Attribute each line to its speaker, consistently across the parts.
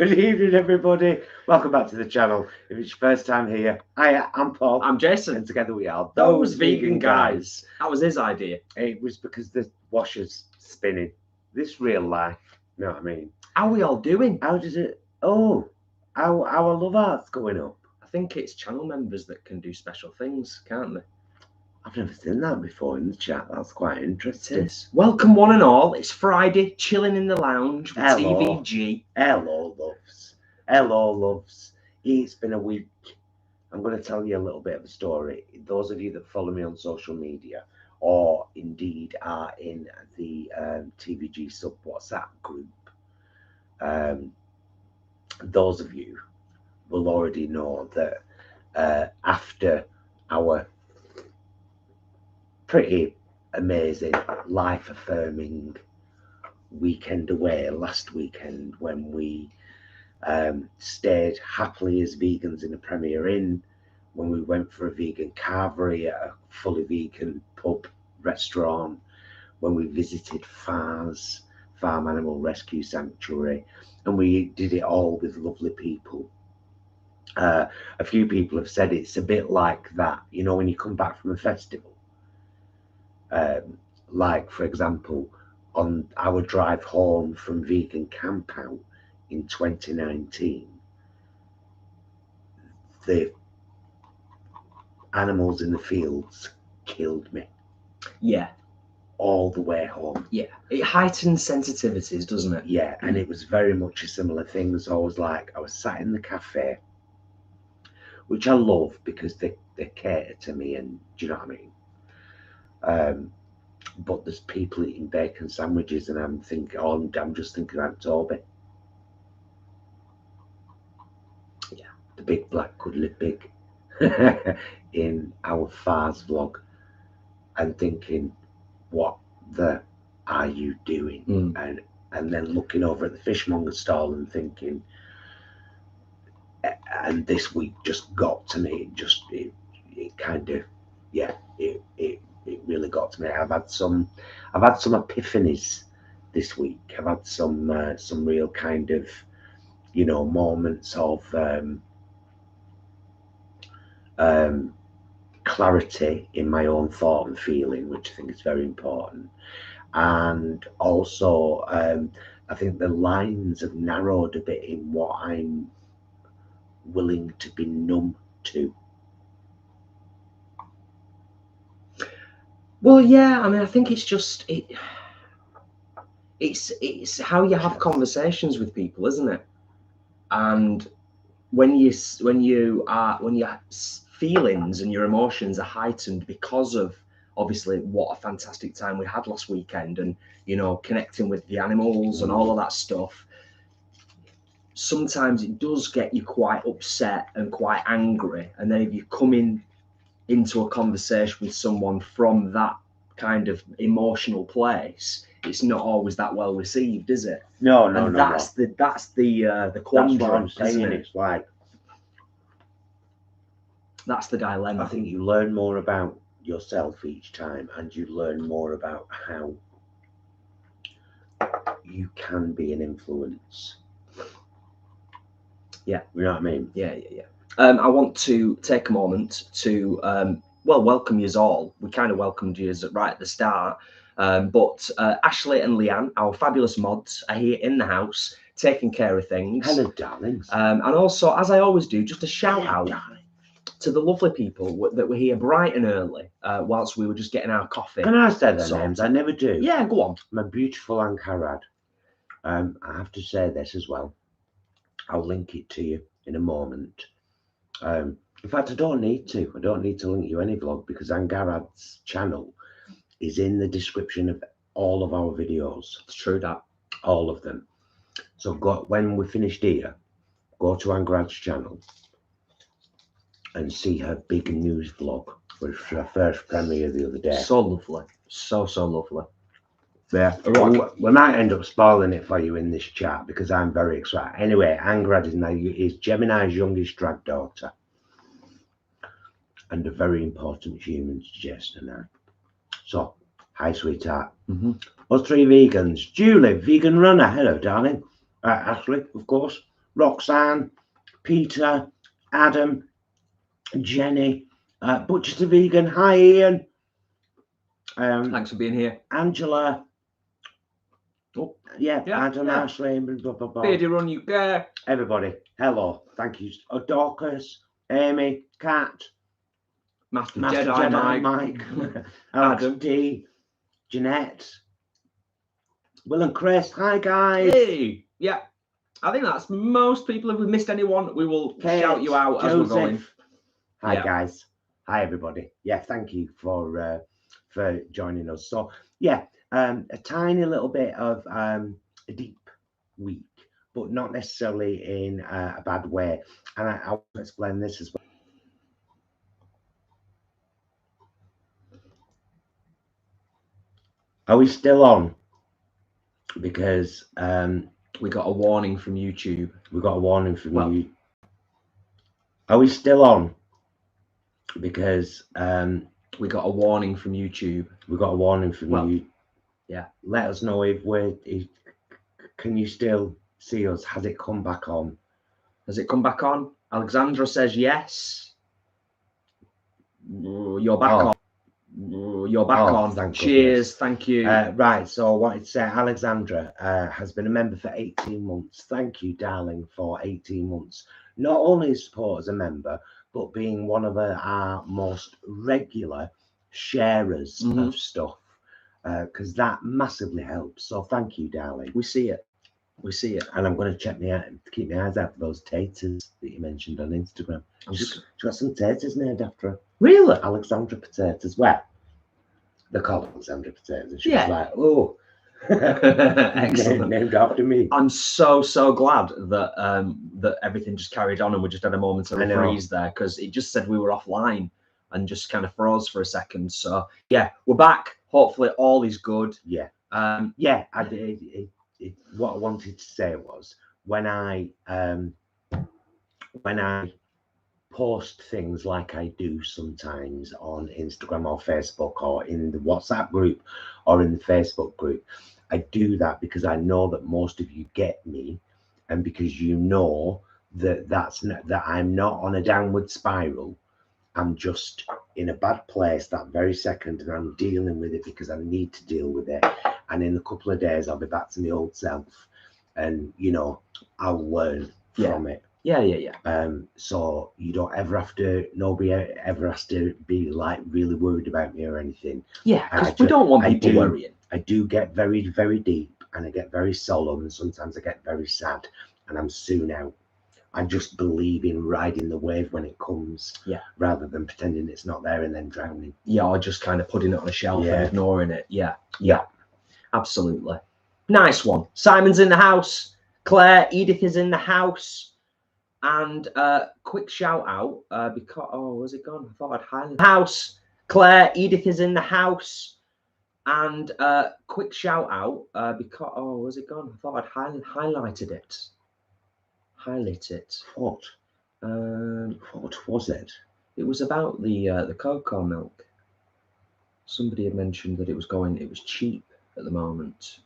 Speaker 1: Good evening, everybody. Welcome back to the channel. If it's your first time here, I'm Paul.
Speaker 2: I'm Jason.
Speaker 1: And together we are
Speaker 2: Those Vegan Guys. That was his idea.
Speaker 1: It was because the washer's spinning. This real life. You know what I mean?
Speaker 2: How are we all doing?
Speaker 1: How does it? Oh, our love art's going up.
Speaker 2: I think it's channel members that can do special things, can't they?
Speaker 1: I've never seen that before in the chat. That's quite interesting.
Speaker 2: Welcome one and all. It's Friday, chilling in the lounge with
Speaker 1: Hello.
Speaker 2: TVG.
Speaker 1: Hello, loves. Hello, loves. It's been a week. I'm going to tell you a little bit of a story. Those of you that follow me on social media or indeed are in the TVG sub WhatsApp group, those of you will already know that after our pretty amazing, life-affirming weekend away last weekend, when we stayed happily as vegans in a Premier Inn, when we went for a vegan carvery at a fully vegan pub restaurant, when we visited FARS, Farm Animal Rescue Sanctuary, and we did it all with lovely people. A few people have said it's a bit like that, you know, when you come back from a festival. Like, for example, on our drive home from Vegan Camp Out in 2019, the animals in the fields killed me.
Speaker 2: Yeah.
Speaker 1: All the way home.
Speaker 2: Yeah. It heightens sensitivities, doesn't it?
Speaker 1: Yeah, and it was very much a similar thing. So I was sat in the cafe, which I love because they cater to me, and do you know what I mean? But there's people eating bacon sandwiches, and I'm just thinking about Toby.
Speaker 2: Yeah,
Speaker 1: the big black cuddly pig in our FARS vlog, and thinking, what the are you doing? And then looking over at the fishmonger stall and thinking, and this week just got to me. It kind of, yeah, it really got to me. I've had some epiphanies this week. I've had some real kind of, you know, moments of clarity in my own thought and feeling, which I think is very important. And also, I think the lines have narrowed a bit in what I'm willing to be numb to.
Speaker 2: Well, yeah, I mean, I think it's just it's how you have conversations with people, isn't it? And when your feelings and your emotions are heightened because of obviously what a fantastic time we had last weekend, and you know, connecting with the animals and all of that stuff, sometimes it does get you quite upset and quite angry. And then if you come into a conversation with someone from that kind of emotional place, it's not always that well received, is it?
Speaker 1: No.
Speaker 2: That's the quandrum.
Speaker 1: That's what I'm saying. It's like,
Speaker 2: that's the dilemma.
Speaker 1: I think you learn more about yourself each time, and you learn more about how you can be an influence.
Speaker 2: Yeah,
Speaker 1: you know what I mean?
Speaker 2: Yeah. I want to take a moment to welcome you all. We kind of welcomed you right at the start, but Ashley and Leanne, our fabulous mods, are here in the house taking care of things.
Speaker 1: Hello, darlings.
Speaker 2: And also, as I always do, just a shout out to the lovely people that were here bright and early whilst we were just getting our coffee.
Speaker 1: Can I say their names? I never do.
Speaker 2: Yeah, go on.
Speaker 1: My beautiful Ankarad. I have to say this as well. I'll link it to you in a moment. In fact, I don't need to link you any vlog, because Angarad's channel is in the description of all of our videos.
Speaker 2: It's true, that.
Speaker 1: All of them. So when we finished here, go to Angarad's channel and see her big news vlog, which was her first premiere the other day.
Speaker 2: So lovely. So lovely.
Speaker 1: Yeah, we might end up spoiling it for you in this chat, because I'm very excited. Anyway, Angarad is Gemini's youngest drag daughter, and a very important human to Jason and I. So, hi, sweetheart. Us three vegans. Julie, vegan runner. Hello, darling. Ashley, of course, Roxanne, Peter, Adam, Jenny, Butcher to Vegan. Hi, Ian.
Speaker 2: Thanks for being here.
Speaker 1: Angela.
Speaker 2: Oh,
Speaker 1: yeah, Adam, Ashley, blah, blah, blah.
Speaker 2: Beardy Run UK.
Speaker 1: Everybody, hello. Thank you. Dorcas, Amy, Kat,
Speaker 2: Master Jedi
Speaker 1: Mike, Alex
Speaker 2: Adam
Speaker 1: D, Jeanette, Will and Chris. Hi, guys.
Speaker 2: Hey, yeah. I think that's most people. If we missed anyone, we will shout you out as we're going.
Speaker 1: Hi, guys. Hi, everybody. Yeah, thank you for joining us. So, yeah, a tiny little bit of a deep week, but not necessarily in a bad way. And I want to explain this as well. Are we still on? Because
Speaker 2: we got a warning from YouTube.
Speaker 1: We got a warning from you. Are we still on? Because
Speaker 2: we got a warning from YouTube.
Speaker 1: We got a warning from you.
Speaker 2: Yeah.
Speaker 1: Let us know if can you still see us? Has it come back on?
Speaker 2: Has it come back on? Alexandra says yes. You're back on. You're back on. Cheers. Thank you.
Speaker 1: Right. So I wanted to say Alexandra has been a member for 18 months. Thank you, darling, for 18 months. Not only support as a member, but being one of our most regular sharers of stuff, because that massively helps. So thank you, darling.
Speaker 2: We see it. We see it.
Speaker 1: And I'm going to keep my eyes out for those taters that you mentioned on Instagram. She's got some taters named after her.
Speaker 2: Really?
Speaker 1: Alexandra potatoes. Well, they're called Alexandra potatoes. She was like, oh,
Speaker 2: excellent.
Speaker 1: Named after me.
Speaker 2: I'm so glad that that everything just carried on and we just had a momentary freeze there, because it just said we were offline and just kind of froze for a second. So yeah, we're back. Hopefully all is good.
Speaker 1: Yeah. What I wanted to say was when I post things like I do sometimes on Instagram or Facebook or in the WhatsApp group or in the Facebook group, I do that because I know that most of you get me, and because you know that I'm not on a downward spiral. I'm just in a bad place that very second, and I'm dealing with it because I need to deal with it. And in a couple of days, I'll be back to my old self, and I'll learn from it.
Speaker 2: Yeah.
Speaker 1: So you don't ever have to. Nobody ever has to be like really worried about me or anything.
Speaker 2: Yeah, because we don't want people worrying.
Speaker 1: I do get very, very deep, and I get very solemn, and sometimes I get very sad, and I'm soon out. I just believe in riding the wave when it comes, rather than pretending it's not there and then drowning.
Speaker 2: Yeah, or just kind of putting it on a shelf and ignoring it. Yeah, absolutely. Nice one. Simon's in the house. Claire, Edith is in the house. And quick shout out because was it gone? I thought I'd highlight the house. Claire, Edith is in the house. And quick shout out because was it gone? I thought I'd highlighted it. Highlight it.
Speaker 1: What was it?
Speaker 2: It was about the cocoa milk. Somebody had mentioned that it was cheap at the moment,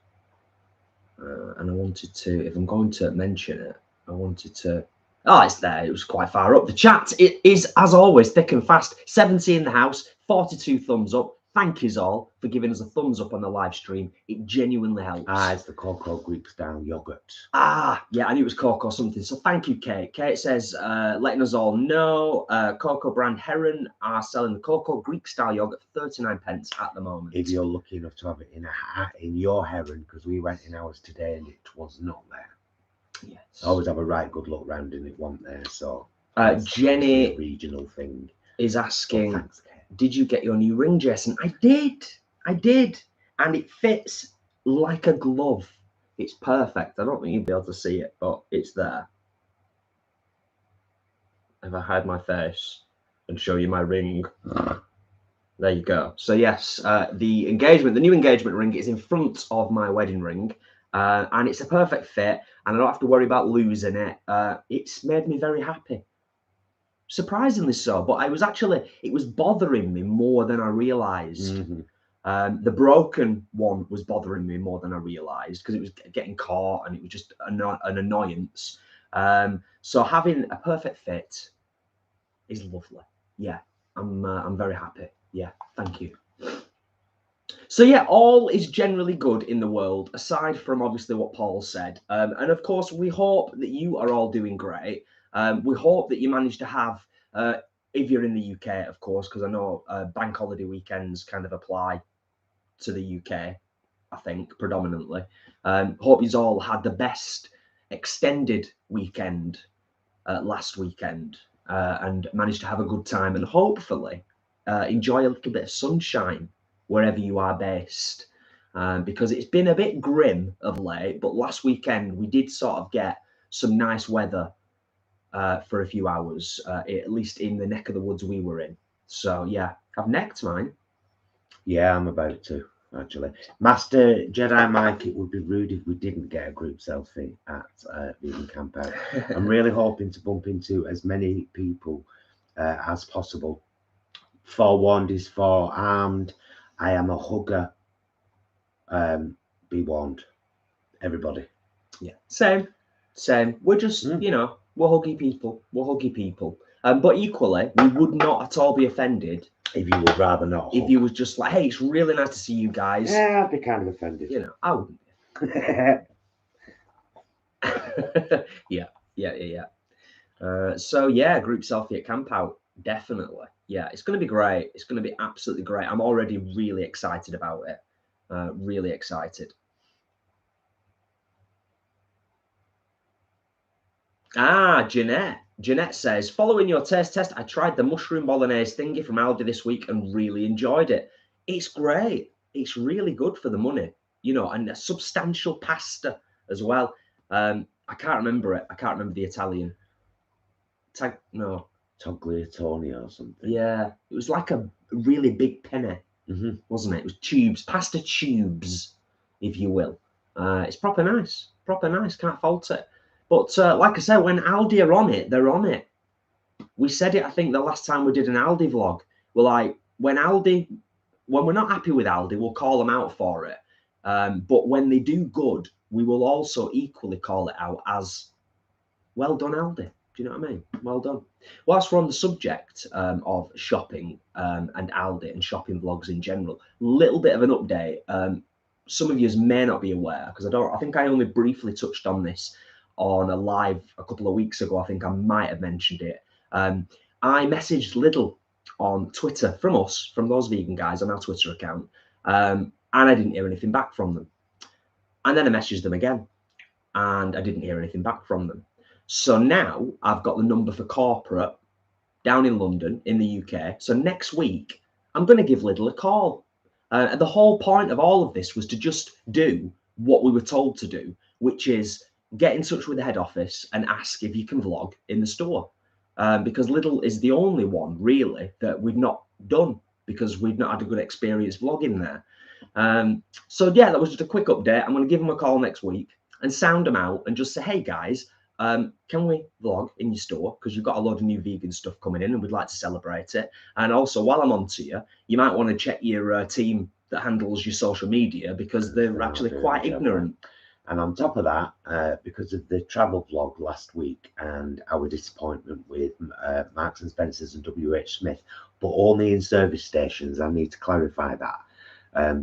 Speaker 2: and I wanted to, if I'm going to mention it, I wanted to. Oh, it's there. It was quite far up. The chat, it is, as always, thick and fast. 70 in the house, 42 thumbs up. Thank yous all for giving us a thumbs up on the live stream. It genuinely helps.
Speaker 1: It's the cocoa Greek style yogurt.
Speaker 2: Yeah, I knew it was cocoa something. So thank you, Kate. Kate says, letting us all know, Cocoa brand Heron are selling the cocoa Greek style yogurt for 39 pence at the moment.
Speaker 1: If you're lucky enough to have it in your Heron, because we went in ours today and it was not there.
Speaker 2: Yes.
Speaker 1: I always have a right good look round and it wasn't there. So
Speaker 2: Jenny,
Speaker 1: a regional thing,
Speaker 2: is asking, thanks, did you get your new ring, Jason? I did, and it fits like a glove. It's perfect. I don't think you'd be able to see it, but it's there. If I hide my face and show you my ring, there you go. So yes, the new engagement ring is in front of my wedding ring, and it's a perfect fit, and I don't have to worry about losing it. It's made me very happy. Surprisingly so, but it was bothering me more than I realized. The broken one was bothering me more than I realized, because it was getting caught and it was just an annoyance. So having a perfect fit is lovely. Yeah, I'm very happy. Yeah, thank you. So yeah, all is generally good in the world, aside from obviously what Paul said. And of course, we hope that you are all doing great. We hope that you managed to have, if you're in the UK, of course, because I know bank holiday weekends kind of apply to the UK, I think, predominantly. Hope you all had the best extended weekend last weekend and managed to have a good time and hopefully enjoy a little bit of sunshine wherever you are based, because it's been a bit grim of late, but last weekend we did sort of get some nice weather for a few hours, at least in the neck of the woods we were in. So yeah, I've necked mine.
Speaker 1: Yeah, I'm about to, actually. Master Jedi Mike, it would be rude if we didn't get a group selfie at Vegan Camp Out. I'm really hoping to bump into as many people as possible. Forewarned is forearmed. I am a hugger. Be warned, everybody.
Speaker 2: Yeah, same. We're just, you know, we're huggy people. But equally, we would not at all be offended
Speaker 1: if you would rather not.
Speaker 2: If you was just like, hey, it's really nice to see you guys.
Speaker 1: Yeah, I'd be kind of offended.
Speaker 2: You know, I wouldn't. Yeah. So yeah, group selfie at Camp Out, definitely. Yeah, it's going to be great. It's going to be absolutely great. I'm already really excited about it. Really excited. Jeanette. Jeanette says, following your taste test, I tried the mushroom bolognese thingy from Aldi this week and really enjoyed it. It's great. It's really good for the money, you know, and a substantial pasta as well. I can't remember it. I can't remember the Italian.
Speaker 1: Tagliatone or something.
Speaker 2: Yeah, it was like a really big penne, wasn't it? It was tubes, pasta tubes, if you will. It's proper nice. Can't fault it. But like I said, when Aldi are on it, they're on it. We said it, I think, the last time we did an Aldi vlog. We're like, when we're not happy with Aldi, we'll call them out for it. But when they do good, we will also equally call it out as, well done, Aldi. Do you know what I mean? Well done. Whilst we're on the subject of shopping and Aldi and shopping vlogs in general, little bit of an update. Some of you may not be aware, because I think I only briefly touched on this on a live a couple of weeks ago. I think I might have mentioned it. I messaged Lidl on Twitter from those vegan guys on our Twitter account, and I didn't hear anything back from them. And then I messaged them again, and I didn't hear anything back from them. So now I've got the number for corporate down in London, in the UK. So next week, I'm going to give Lidl a call. The whole point of all of this was to just do what we were told to do, which is get in touch with the head office and ask if you can vlog in the store. Because Lidl is the only one, really, that we've not done, because we've not had a good experience vlogging there. So yeah, that was just a quick update. I'm going to give them a call next week and sound them out and just say, hey guys, can we vlog in your store? Because you've got a lot of new vegan stuff coming in and we'd like to celebrate it. And also, while I'm on to you, you might want to check your team that handles your social media, because they're actually quite ignorant.
Speaker 1: And on top of that, because of the travel vlog last week and our disappointment with Marks and Spencer's and WH Smith, but only in service stations, I need to clarify that.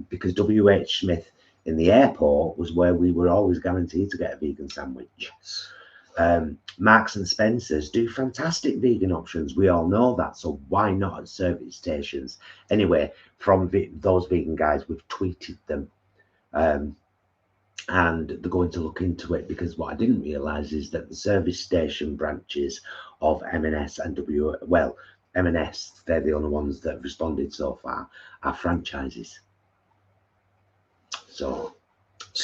Speaker 1: Because WH Smith in the airport was where we were always guaranteed to get a vegan sandwich.
Speaker 2: Yes.
Speaker 1: Marks and Spencer's do fantastic vegan options. We all know that. So why not at service stations? Anyway, from those vegan guys, we've tweeted them. And they're going to look into it, because what I didn't realise is that the service station branches of M&S and M&S, they're the only ones that have responded so far, are franchises. So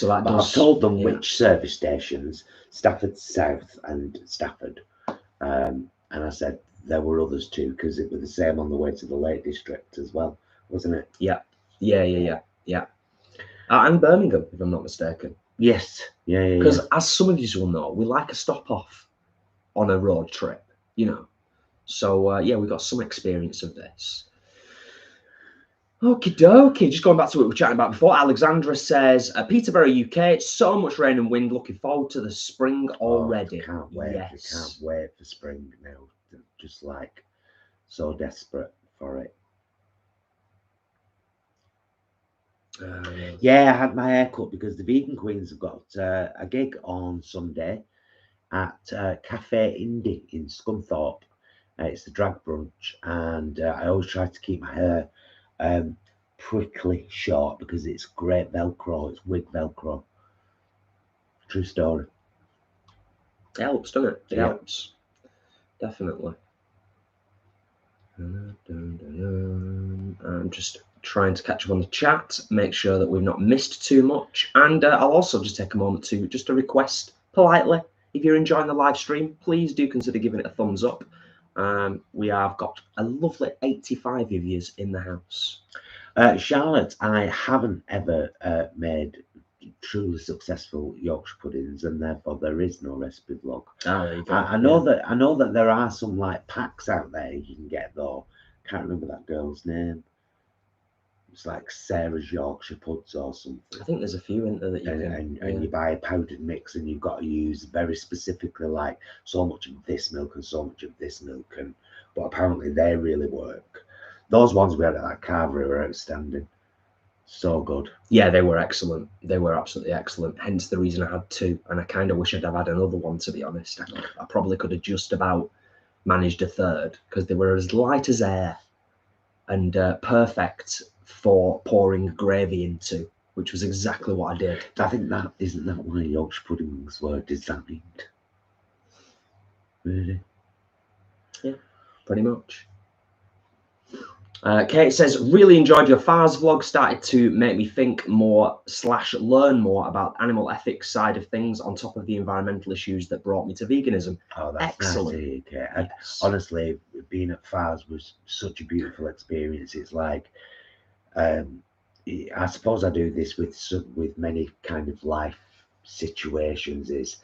Speaker 1: that does, I've told them which service stations, Stafford South and Stafford. And I said there were others too, because it was the same on the way to the Lake District as well, wasn't it?
Speaker 2: Yeah. And Birmingham, if I'm not mistaken.
Speaker 1: Yes. Yeah.
Speaker 2: Because as some of you will know, we like a stop off on a road trip, you know. So yeah, we got some experience of this. Okie dokie. Just going back to what we were chatting about before. Alexandra says, Peterborough, UK. So much rain and wind. Looking forward to the spring already.
Speaker 1: Can't wait.
Speaker 2: Yes.
Speaker 1: Can't wait for spring now. Just like so desperate for it. Yeah, I had my hair cut because the Vegan Queens have got a gig on Sunday at Cafe Indie in Scunthorpe. It's the drag brunch, and I always try to keep my hair prickly short because it's great Velcro. It's wig Velcro. True story.
Speaker 2: It helps, doesn't it? It
Speaker 1: Yeah.
Speaker 2: helps. Definitely. I'm just trying to catch up on the chat, make sure that we've not missed too much. And I'll also just take a moment to just a request politely. If you're enjoying the live stream, please do consider giving it a thumbs up. We have got a lovely 85 of you in the house.
Speaker 1: Charlotte, I haven't ever made truly successful Yorkshire puddings, and therefore there is no recipe vlog.
Speaker 2: Oh, there you go.
Speaker 1: I know that there are some like packs out there you can get though. Can't remember that girl's name. It's like Sarah's Yorkshire Puds or something.
Speaker 2: I think there's a few in there that you can.
Speaker 1: And you buy a powdered mix, and you've got to use very specifically like so much of this milk and so much of this milk, and but apparently they really work. Those ones we had at that carvery were outstanding. So good.
Speaker 2: Yeah, they were excellent. They were absolutely excellent. Hence the reason I had two, and I kind of wish I'd have had another one, to be honest. I probably could have just about managed a third because they were as light as air and perfect for pouring gravy into, which was exactly what I did.
Speaker 1: I think that isn't that why Yorkshire puddings were designed. Really?
Speaker 2: Yeah, pretty much. Kate says, really enjoyed your Fars vlog. Started to make me think more / learn more about animal ethics side of things on top of the environmental issues that brought me to veganism.
Speaker 1: Oh, that's
Speaker 2: excellent.
Speaker 1: Nice, Kate. Yes. Honestly, being at Fars was such a beautiful experience. It's like, I suppose I do this with many kind of life situations. Is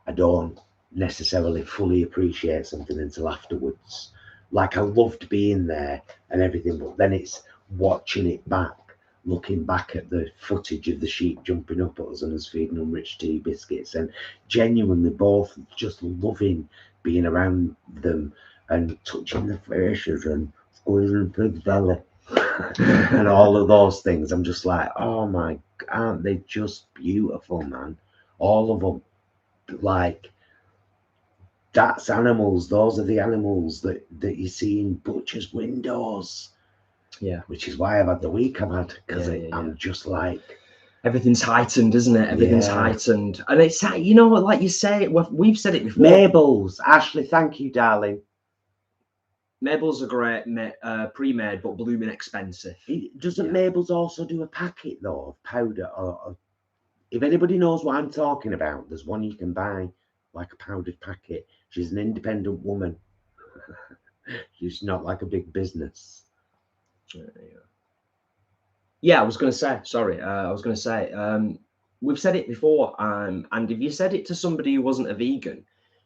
Speaker 1: I don't necessarily fully appreciate something until afterwards. Like I loved being there and everything, but then it's watching it back, looking back at the footage of the sheep jumping up at us and us feeding them rich tea biscuits, and genuinely both just loving being around them and touching their faces and squeezing pig's belly and all of those things. I'm just like, oh my, aren't they just beautiful, man? All of them. Like, that's animals. Those are the animals that you see in butchers' windows.
Speaker 2: Yeah.
Speaker 1: Which is why I've had the week I've had, because I'm just like,
Speaker 2: everything's heightened, isn't it? Everything's heightened. And it's, you know, like you say, we've said it before.
Speaker 1: Mabel's. Ashley, thank you, darling.
Speaker 2: Mabel's are great, pre-made, but blooming expensive.
Speaker 1: Doesn't Mabel's also do a packet, though, of powder? Or if anybody knows what I'm talking about, there's one you can buy, like a powdered packet. She's an independent woman. She's not like a big business.
Speaker 2: Yeah, I was going to say, sorry. We've said it before. And if you said it to somebody who wasn't a vegan,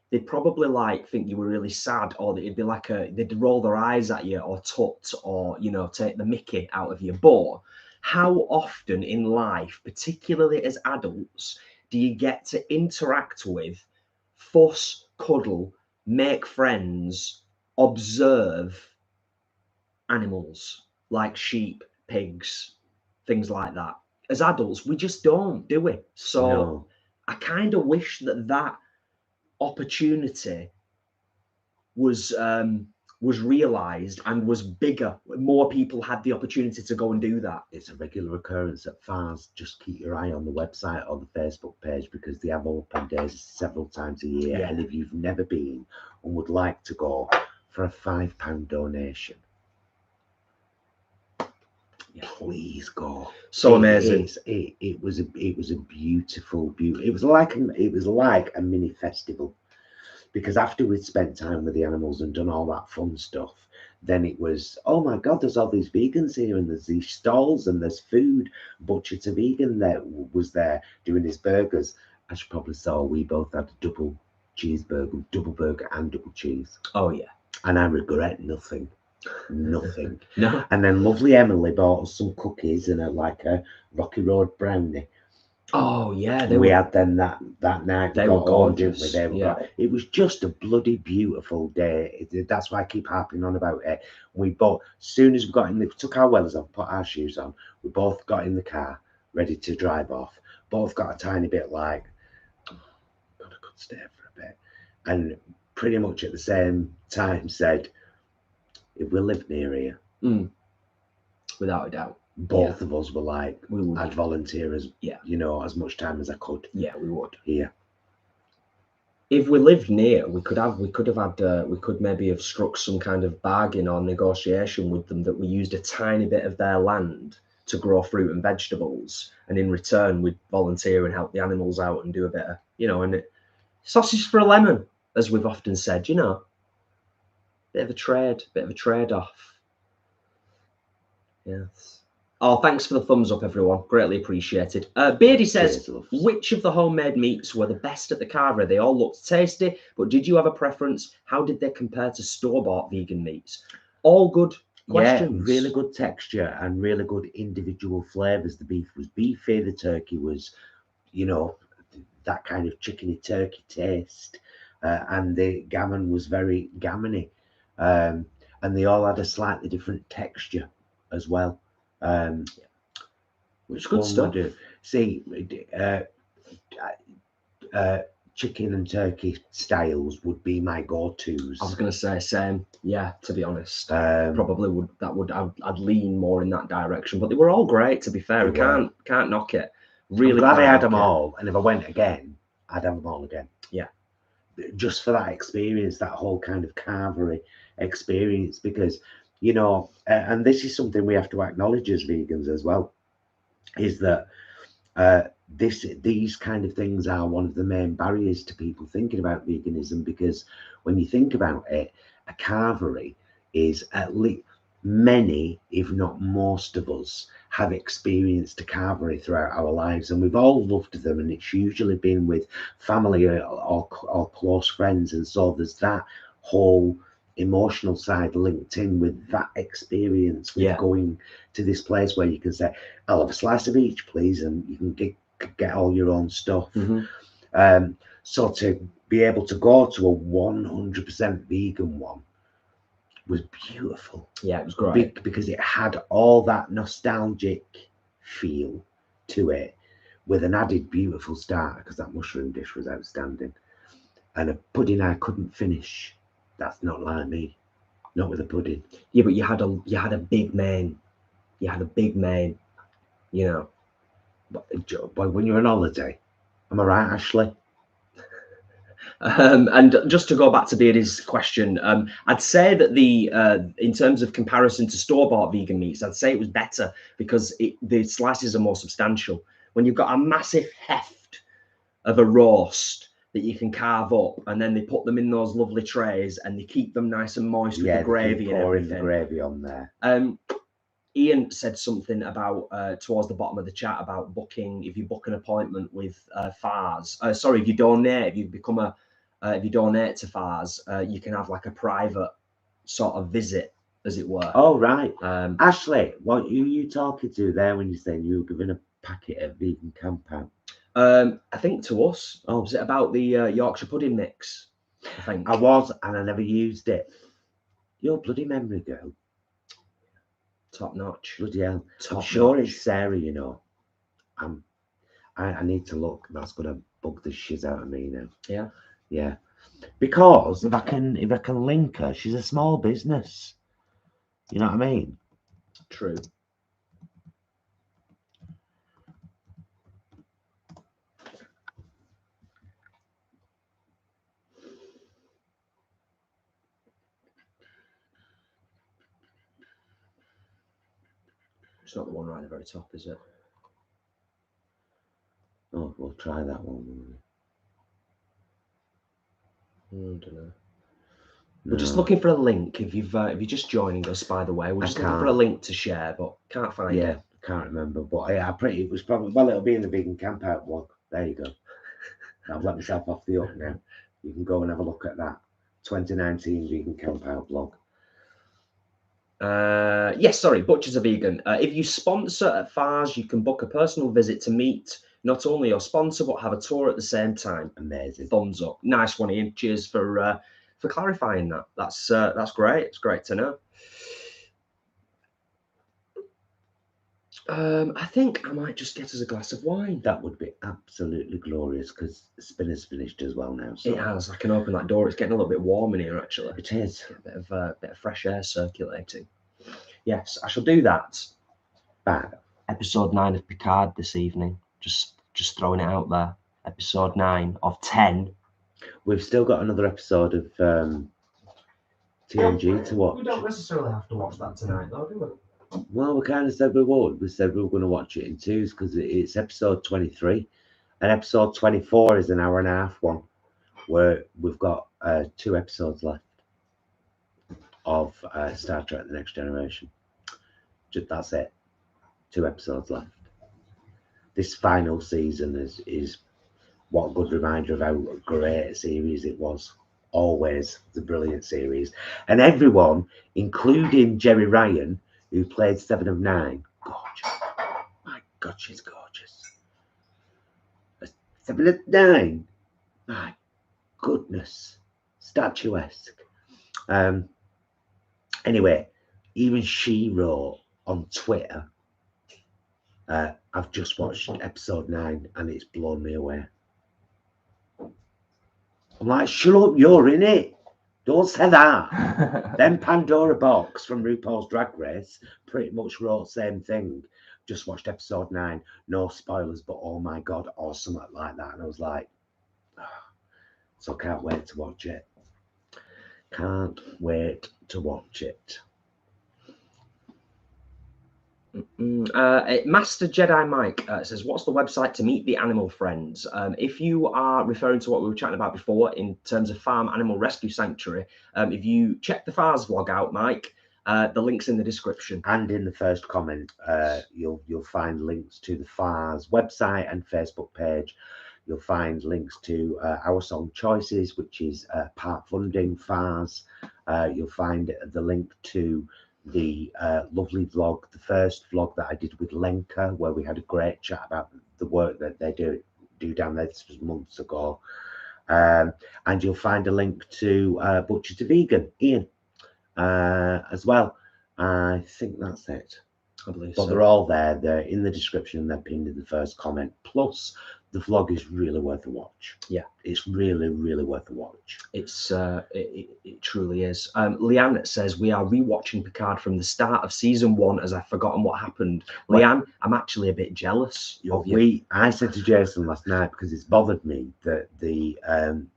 Speaker 2: they'd probably like think you were really sad, or it'd be like they'd roll their eyes at you or tut, or, you know, take the mickey out of you. But how often in life, particularly as adults, do you get to interact with, fuss, cuddle, make friends, observe animals like sheep, pigs, things like that? As adults, we just don't, do we? So no. I kind of wish that opportunity was realized and was bigger. More people had the opportunity to go and do that.
Speaker 1: It's a regular occurrence at Fars. Just keep your eye on the website or the Facebook page, because they have open days several times a year. Yeah. And if you've never been and would like to go, for a £5 donation, please go.
Speaker 2: So amazing.
Speaker 1: It was a beautiful. It was like a mini festival, because after we'd spent time with the animals and done all that fun stuff, then it was, oh my God, there's all these vegans here, and there's these stalls, and there's food. Butcher to Vegan there was there doing his burgers. As you probably saw, we both had a double cheeseburger, double burger and double cheese.
Speaker 2: Oh yeah.
Speaker 1: And I regret nothing. Nothing.
Speaker 2: No.
Speaker 1: And then lovely Emily bought us some cookies and a Rocky Road brownie.
Speaker 2: Oh yeah,
Speaker 1: we had them that night.
Speaker 2: They
Speaker 1: We
Speaker 2: were
Speaker 1: got home, didn't we?
Speaker 2: gorgeous.
Speaker 1: They were
Speaker 2: Yeah.
Speaker 1: it was just a bloody beautiful day. That's why I keep harping on about it. We both, as soon as we got in, we took our wellies on, put our shoes on. We both got in the car, ready to drive off. Both got a tiny bit like, God, I could stay for a bit, and pretty much at the same time said, if we lived near here,
Speaker 2: without a doubt.
Speaker 1: Both of us were like,
Speaker 2: we would.
Speaker 1: I'd volunteer as as much time as I could.
Speaker 2: Yeah, we would.
Speaker 1: Here.
Speaker 2: If we lived near, we could maybe have struck some kind of bargain or negotiation with them that we used a tiny bit of their land to grow fruit and vegetables, and in return we'd volunteer and help the animals out and do a bit of, and sausage for a lemon, as we've often said, bit of a trade off. Yes. Oh, thanks for the thumbs up, everyone. Greatly appreciated. Beardy says, which of the homemade meats were the best at the carvery? They all looked tasty, but did you have a preference? How did they compare to store-bought vegan meats? All good questions.
Speaker 1: Yeah, really good texture and really good individual flavours. The beef was beefy, the turkey was, that kind of chickeny turkey taste, and the gammon was very gammony, and they all had a slightly different texture as well.
Speaker 2: Which good stuff.
Speaker 1: See, chicken and turkey styles would be my go-tos.
Speaker 2: I was going to say same. Yeah, to be honest, probably I'd lean more in that direction. But they were all great. To be fair, we can't knock it. Really,
Speaker 1: I'm glad I had them all, and if I went again, I'd have them all again.
Speaker 2: Yeah,
Speaker 1: just for that experience, that whole kind of carvery experience, because and this is something we have to acknowledge as vegans as well, is that these kind of things are one of the main barriers to people thinking about veganism, because when you think about it, a carvery is, at least many, if not most of us, have experienced a carvery throughout our lives, and we've all loved them, and it's usually been with family or close friends, and so there's that whole emotional side linked in with that experience with going to this place where you can say, I'll have a slice of each, please, and you can get all your own stuff. So to be able to go to a 100% vegan one was beautiful.
Speaker 2: Yeah, it was great
Speaker 1: because it had all that nostalgic feel to it, with an added beautiful starter, because that mushroom dish was outstanding, and a pudding I couldn't finish. That's not like me. Not with a pudding.
Speaker 2: Yeah, but you had a big main. You had a big main.
Speaker 1: But when you're on holiday, am I right, Ashley?
Speaker 2: And just to go back to Beardy's question, I'd say that in terms of comparison to store-bought vegan meats, I'd say it was better because the slices are more substantial. When you've got a massive heft of a roast that you can carve up, and then they put them in those lovely trays and they keep them nice and moist with the gravy and everything.
Speaker 1: The gravy on there.
Speaker 2: Ian said something about towards the bottom of the chat about booking. If you book an appointment with FARS, if you donate, if you donate to FARS, you can have like a private sort of visit, as it were.
Speaker 1: Oh right. Ashley, what are you talking to there when you're saying you were given a packet of vegan Campout?
Speaker 2: I think to us. Oh, was it about the Yorkshire pudding mix? I think
Speaker 1: I was, and I never used it. Your bloody memory, girl.
Speaker 2: Top notch.
Speaker 1: Bloody hell. I'm sure it's Sarah, I need to look. That's gonna bug the shiz out of me now.
Speaker 2: Yeah.
Speaker 1: Yeah. Because if I can link her, she's a small business. You know what I mean?
Speaker 2: True. It's not the one right at the very top, is it?
Speaker 1: Oh, we'll try that one.
Speaker 2: I don't know. We're just looking for a link. If you're just joining us, by the way, we're just looking for a link to share, but can't find it.
Speaker 1: Yeah, can't remember. But it was probably, well, it'll be in the Vegan Campout blog. There you go. I've let myself off the hook now. You can go and have a look at that 2019 Vegan Campout blog.
Speaker 2: Yes, sorry, Butchers are vegan. If you sponsor at Fars, you can book a personal visit to meet not only your sponsor but have a tour at the same time.
Speaker 1: Amazing.
Speaker 2: Thumbs up. Nice one, Ian. Cheers for clarifying that. That's great. It's great to know. I think I might just get us a glass of wine.
Speaker 1: That would be absolutely glorious because Spinner's finished as well now. So
Speaker 2: it has. I can open that door. It's getting a little bit warm in here, actually.
Speaker 1: it is.
Speaker 2: Get a bit of fresh air circulating. Yes, I shall do that. Episode 9 of Picard this evening. Just throwing it out there. Episode 9 of 10.
Speaker 1: We've still got another episode of TVG to watch.
Speaker 2: We don't necessarily have to watch that tonight, though, do we?
Speaker 1: Well, we kind of said we would. We said we were going to watch it in twos because it's episode 23. And episode 24 is an hour and a half one where we've got 2 episodes left of Star Trek The Next Generation. That's it. 2 episodes left. This final season is what a good reminder of how great a series it was. Always the brilliant series. And everyone, including Jerry Ryan, who played 7 of 9. Gorgeous. My God, she's gorgeous. 7 of 9. My goodness. Statuesque. Anyway, even she wrote on Twitter, I've just watched episode 9 and it's blown me away. I'm like, shut up, you're in it. Don't say that. Then Pandora Box from RuPaul's Drag Race pretty much wrote the same thing. Just watched episode 9. No spoilers, but oh my God, or something like that. And I was like, oh, so can't wait to watch it. Can't wait to watch it.
Speaker 2: Master Jedi Mike says, what's the website to meet the animal friends? If you are referring to what we were chatting about before in terms of Farm Animal Rescue Sanctuary, if you check the Fars vlog out, Mike, the link's in the description.
Speaker 1: And in the first comment, you'll find links to the Fars website and Facebook page. You'll find links to our song Choices, which is part funding Fars. You'll find the link to the lovely vlog, the first vlog that I did with Lenka, where we had a great chat about the work that they do down there. This was months ago. And you'll find a link to Butcher to Vegan, Ian, as well. I think that's it.
Speaker 2: I believe
Speaker 1: but
Speaker 2: so.
Speaker 1: They're all there. They're in the description. They're pinned in the first comment. Plus, the vlog is really worth a watch.
Speaker 2: Yeah,
Speaker 1: it's really, really worth a watch.
Speaker 2: It's it truly is. Leanne says we are rewatching Picard from the start of season 1 as I've forgotten what happened. Leanne, I'm actually a bit jealous of you.
Speaker 1: I said to Jason last night because it's bothered me that the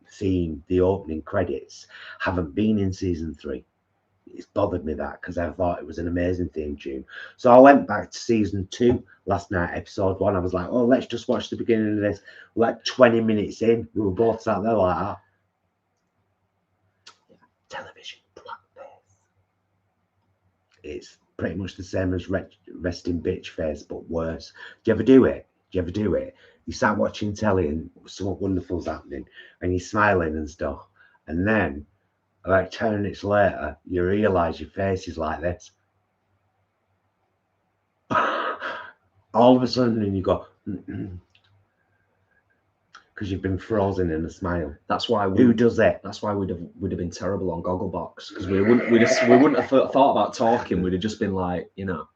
Speaker 1: theme, the opening credits, haven't been in season 3. It's bothered me that because I thought it was an amazing theme tune. So I went back to season 2 last night, episode 1. I was like, oh, let's just watch the beginning of this. Like 20 minutes in, we were both sat there like that. Television blackface. It's pretty much the same as resting bitch face, but worse. Do you ever do it? You start watching telly and something wonderful's happening and you're smiling and stuff. And then about 10 minutes later, you realise your face is like this. All of a sudden, and you go, because you've been frozen in a smile.
Speaker 2: That's why.
Speaker 1: Who does it?
Speaker 2: That's why we'd have been terrible on Gogglebox because we wouldn't have thought about talking. We'd have just been like, you know.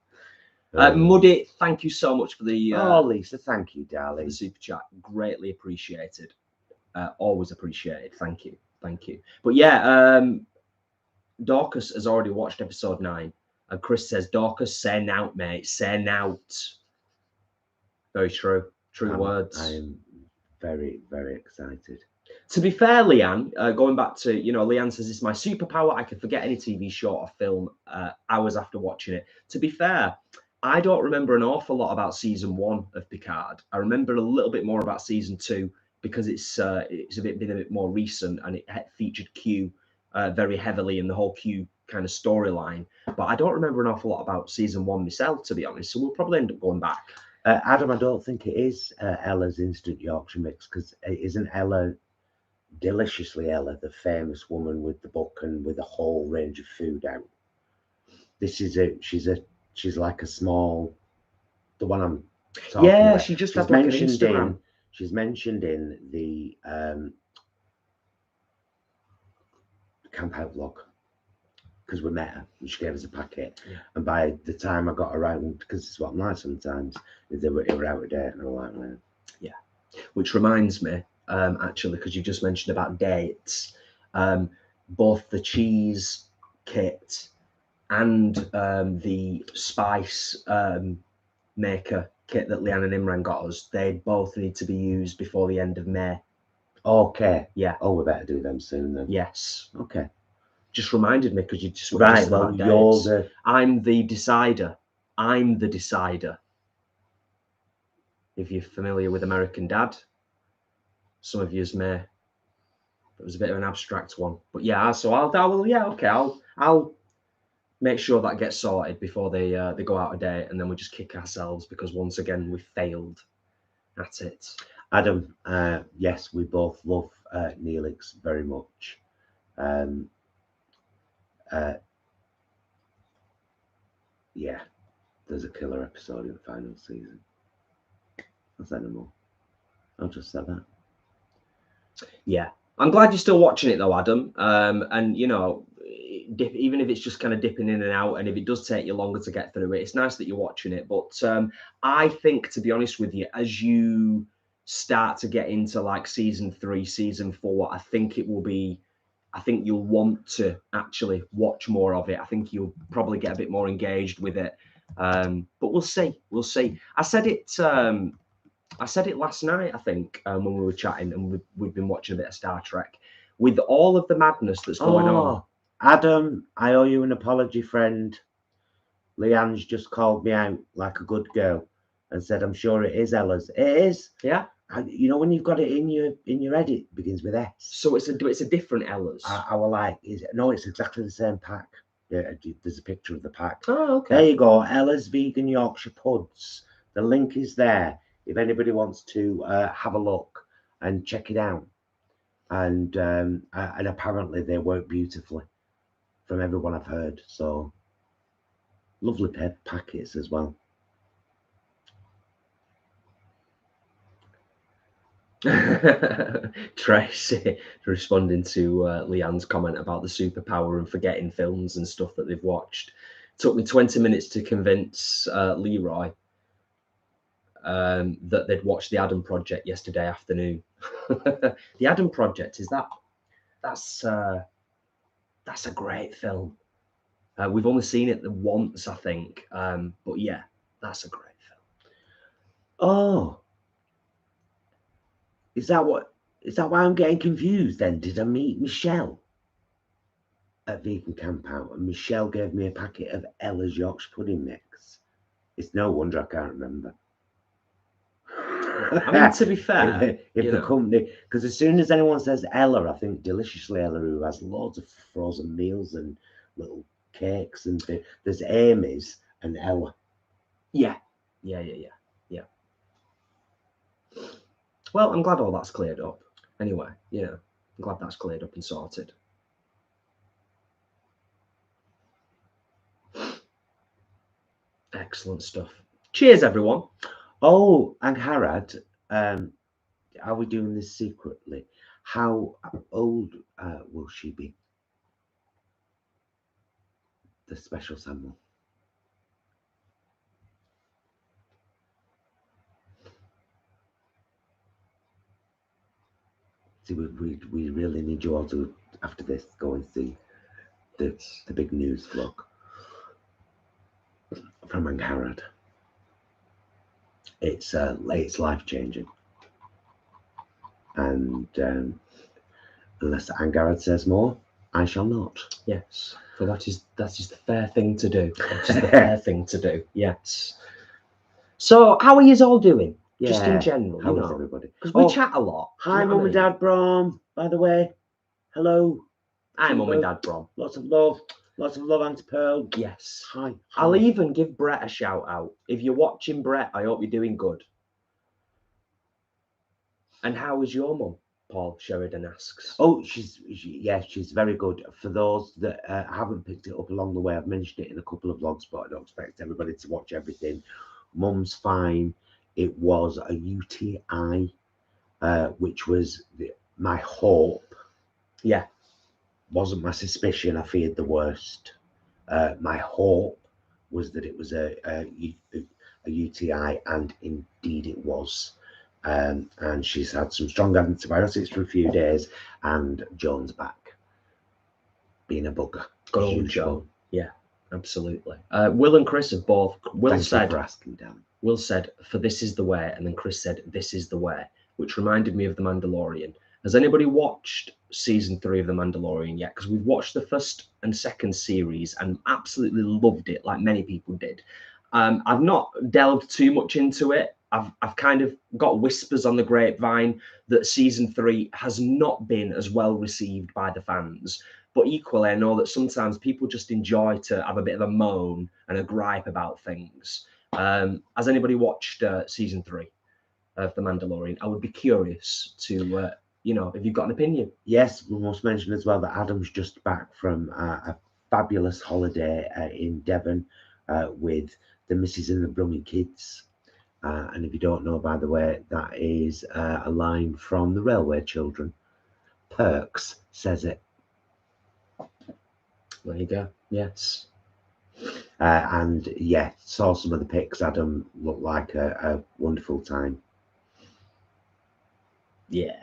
Speaker 2: Muddy, thank you so much for the.
Speaker 1: Oh, Lisa, thank you, darling.
Speaker 2: The super chat, greatly appreciated. Always appreciated. Thank you. But yeah, Dorcas has already watched episode 9, and Chris says, "Dorcas, say nout, mate. Say nout." Very true. True words.
Speaker 1: I am very, very excited.
Speaker 2: To be fair, Leanne, going back to, Leanne says, it's my superpower. I can forget any TV show or film hours after watching it. To be fair, I don't remember an awful lot about season 1 of Picard. I remember a little bit more about season 2 because it's been a bit more recent and it featured Q very heavily in the whole Q kind of storyline. But I don't remember an awful lot about season 1 myself, to be honest. So we'll probably end up going back.
Speaker 1: Adam, I don't think it is Ella's Instant Yorkshire Mix because it isn't Ella, Deliciously Ella, the famous woman with the book and with a whole range of food out. This is it. She's like a small, the one I'm talking
Speaker 2: Yeah,
Speaker 1: about.
Speaker 2: she just
Speaker 1: She's
Speaker 2: had like an
Speaker 1: mentioned
Speaker 2: Instagram.
Speaker 1: she's mentioned in the Camp Out vlog, because we met her and she gave us a packet.
Speaker 2: Yeah.
Speaker 1: And by the time I got around, because it's what I'm like sometimes, they were out of date, and I'm like, man.
Speaker 2: Yeah. Which reminds me, actually, because you just mentioned about dates, both the cheese kit and the spice maker kit that Leanne and Imran got us, they both need to be used before the end of May.
Speaker 1: Okay.
Speaker 2: Yeah.
Speaker 1: Oh, we better do them soon then.
Speaker 2: Yes.
Speaker 1: Okay.
Speaker 2: Just reminded me because you just
Speaker 1: Right. Well, you're the.
Speaker 2: I'm the decider. I'm the decider. If you're familiar with American Dad, some of yous may. It was a bit of an abstract one, but yeah. So I'll make sure that gets sorted before they go out of date, and then we just kick ourselves because once again we failed at it.
Speaker 1: Adam, yes, we both love Neelix very much. Yeah, there's a killer episode in the final season. I'll say no more. I'll just say that.
Speaker 2: Yeah, I'm glad you're still watching it though, Adam. And you know, even if it's just kind of dipping in and out, and if it does take you longer to get through it, it's nice that you're watching it. But I think, to be honest with you, as you start to get into like season 3, season 4, I think it will be. I think you'll want to actually watch more of it. I think you'll probably get a bit more engaged with it. But we'll see. We'll see. I said it last night, I think, when we were chatting, and we've been watching a bit of Star Trek. With all of the madness that's going on.
Speaker 1: Adam, I owe you an apology, friend. Leanne's just called me out like a good girl and said, "I'm sure it is Ella's." It is.
Speaker 2: Yeah.
Speaker 1: You know when you've got it in your head, it begins with S.
Speaker 2: So it's a different Ella's.
Speaker 1: I was like, no, it's exactly the same pack. Yeah, there's a picture of the pack.
Speaker 2: Oh, okay.
Speaker 1: There you go, Ella's Vegan Yorkshire Puds. The link is there if anybody wants to have a look and check it out. And apparently they work beautifully, from everyone I've heard. So lovely packets as well.
Speaker 2: Tracy responding to Leanne's comment about the superpower and forgetting films and stuff that they've watched. Took me 20 minutes to convince Leroy that they'd watched the Adam Project yesterday afternoon. The Adam Project, that's a great film. We've only seen it once, I think, but yeah, that's a great film.
Speaker 1: Oh, is that why I'm getting confused then? Did I meet Michelle at Vegan Camp Out, and Michelle gave me a packet of Ella's Yorkshire pudding mix? It's no wonder I can't remember.
Speaker 2: I mean, to be fair,
Speaker 1: if the company, because as soon as anyone says Ella, I think Deliciously Ella, who has loads of frozen meals and little cakes and things. There's Amy's and Ella.
Speaker 2: Yeah. Well, I'm glad all that's cleared up. Anyway, I'm glad that's cleared up and sorted. Excellent stuff. Cheers, everyone.
Speaker 1: Oh, and Harad, are we doing this secretly? How old will she be? The special Samuel. See, we really need you all to, after this, go and see the big news vlog from Harad. It's life changing, and unless Angarad says more, I shall not.
Speaker 2: Yes, for that is the fair thing to do. That is the fair thing to do. Yes. So, how are you all doing?
Speaker 1: Yeah,
Speaker 2: just in general,
Speaker 1: how is everybody?
Speaker 2: Because we chat a lot.
Speaker 1: Hi, Mum and Dad Brom. By the way, hello.
Speaker 2: Hi, Mum and Dad Brom.
Speaker 1: Lots of love, Auntie Pearl.
Speaker 2: Yes.
Speaker 1: Hi.
Speaker 2: I'll even give Brett a shout out. If you're watching, Brett, I hope you're doing good. And how is your mum? Paul Sheridan asks.
Speaker 1: Oh, she's very good. For those that haven't picked it up along the way, I've mentioned it in a couple of vlogs, but I don't expect everybody to watch everything. Mum's fine. It was a UTI, which was my hope.
Speaker 2: Yeah.
Speaker 1: Wasn't my suspicion. I feared the worst. My hope was that it was a UTI, and indeed it was. And she's had some strong antibiotics for a few days, and Joan's back. Being a bugger.
Speaker 2: Good old Joan. Yeah, absolutely. Will and Chris have both. Will said,
Speaker 1: for asking, Dan.
Speaker 2: Will said, "For this is the way," and then Chris said, "This is the way," which reminded me of The Mandalorian. Has anybody watched season 3 of The Mandalorian yet? Because we've watched the first and second series and absolutely loved it, like many people did. I've not delved too much into it. I've kind of got whispers on the grapevine that season 3 has not been as well received by the fans. But equally, I know that sometimes people just enjoy to have a bit of a moan and a gripe about things. Has anybody watched season 3 of The Mandalorian? I would be curious to, if you've got an opinion.
Speaker 1: Yes, we must mention as well that Adam's just back from a fabulous holiday in Devon with the Missus and the Brummie kids. And if you don't know, by the way, that is a line from the Railway Children. Perks says it.
Speaker 2: There you go. Yes.
Speaker 1: And yeah, saw some of the pics. Adam looked like a wonderful time.
Speaker 2: Yeah.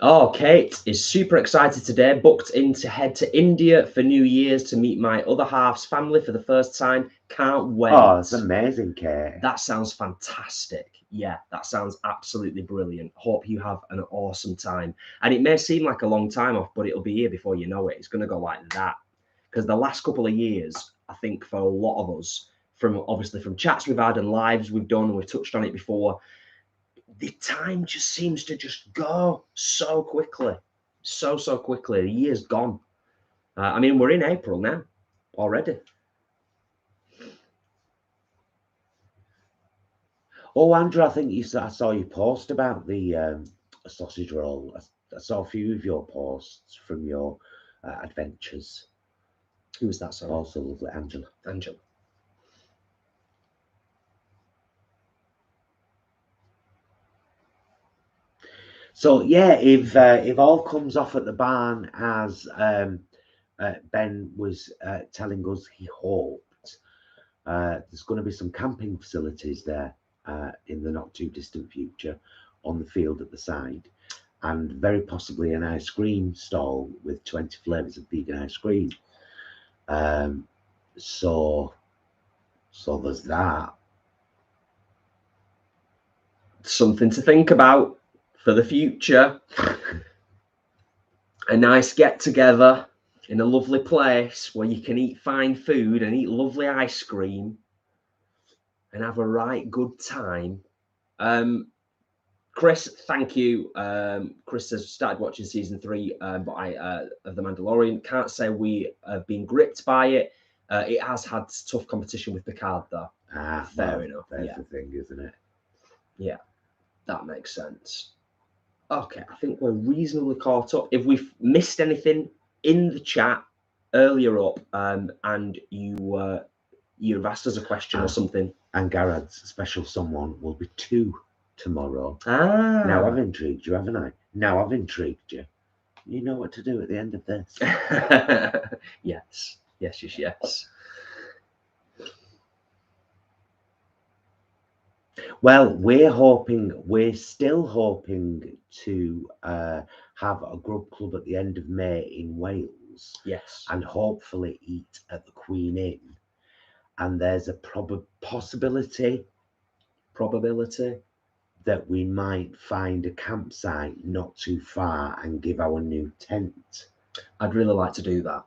Speaker 2: Oh, Kate is super excited today. Booked in to head to India for New Year's to meet my other half's family for the first time. Can't wait.
Speaker 1: Oh, it's amazing, Kate.
Speaker 2: That sounds fantastic. Yeah, that sounds absolutely brilliant. Hope you have an awesome time. And it may seem like a long time off, but it'll be here before you know it. It's going to go like that. Because the last couple of years, I think for a lot of us, obviously from chats we've had and lives we've done, and we've touched on it before, the time just seems to just go so quickly. So quickly. The year's gone. I mean, we're in April now already.
Speaker 1: Oh, Andrew, I think I saw you post about the sausage roll. I saw a few of your posts from your adventures.
Speaker 2: Who was that? Sorry.
Speaker 1: Also lovely, Angela.
Speaker 2: Angela.
Speaker 1: So yeah, if all comes off at the barn as Ben was telling us he hoped, there's going to be some camping facilities there in the not too distant future on the field at the side, and very possibly an ice cream stall with 20 flavours of vegan ice cream. So there's that.
Speaker 2: Something to think about for the future. A nice get together in a lovely place where you can eat fine food and eat lovely ice cream and have a right good time. Chris, thank you. Chris has started watching season 3 of The Mandalorian. Can't say we have been gripped by it. It has had tough competition with Picard, though. Fair enough.
Speaker 1: That's the thing, isn't it?
Speaker 2: Yeah, that makes sense. Okay, I think we're reasonably caught up. If we've missed anything in the chat earlier up, and you've asked us a question or something,
Speaker 1: and Garrett's special someone will be 2 tomorrow.
Speaker 2: Now
Speaker 1: I've intrigued you, haven't I? Now I've intrigued you. You know what to do at the end of this.
Speaker 2: Yes.
Speaker 1: Well, we're still hoping to have a grub club at the end of May in Wales.
Speaker 2: Yes.
Speaker 1: And hopefully eat at the Queen Inn. And there's a probability that we might find a campsite not too far and give our new tent.
Speaker 2: I'd really like to do that.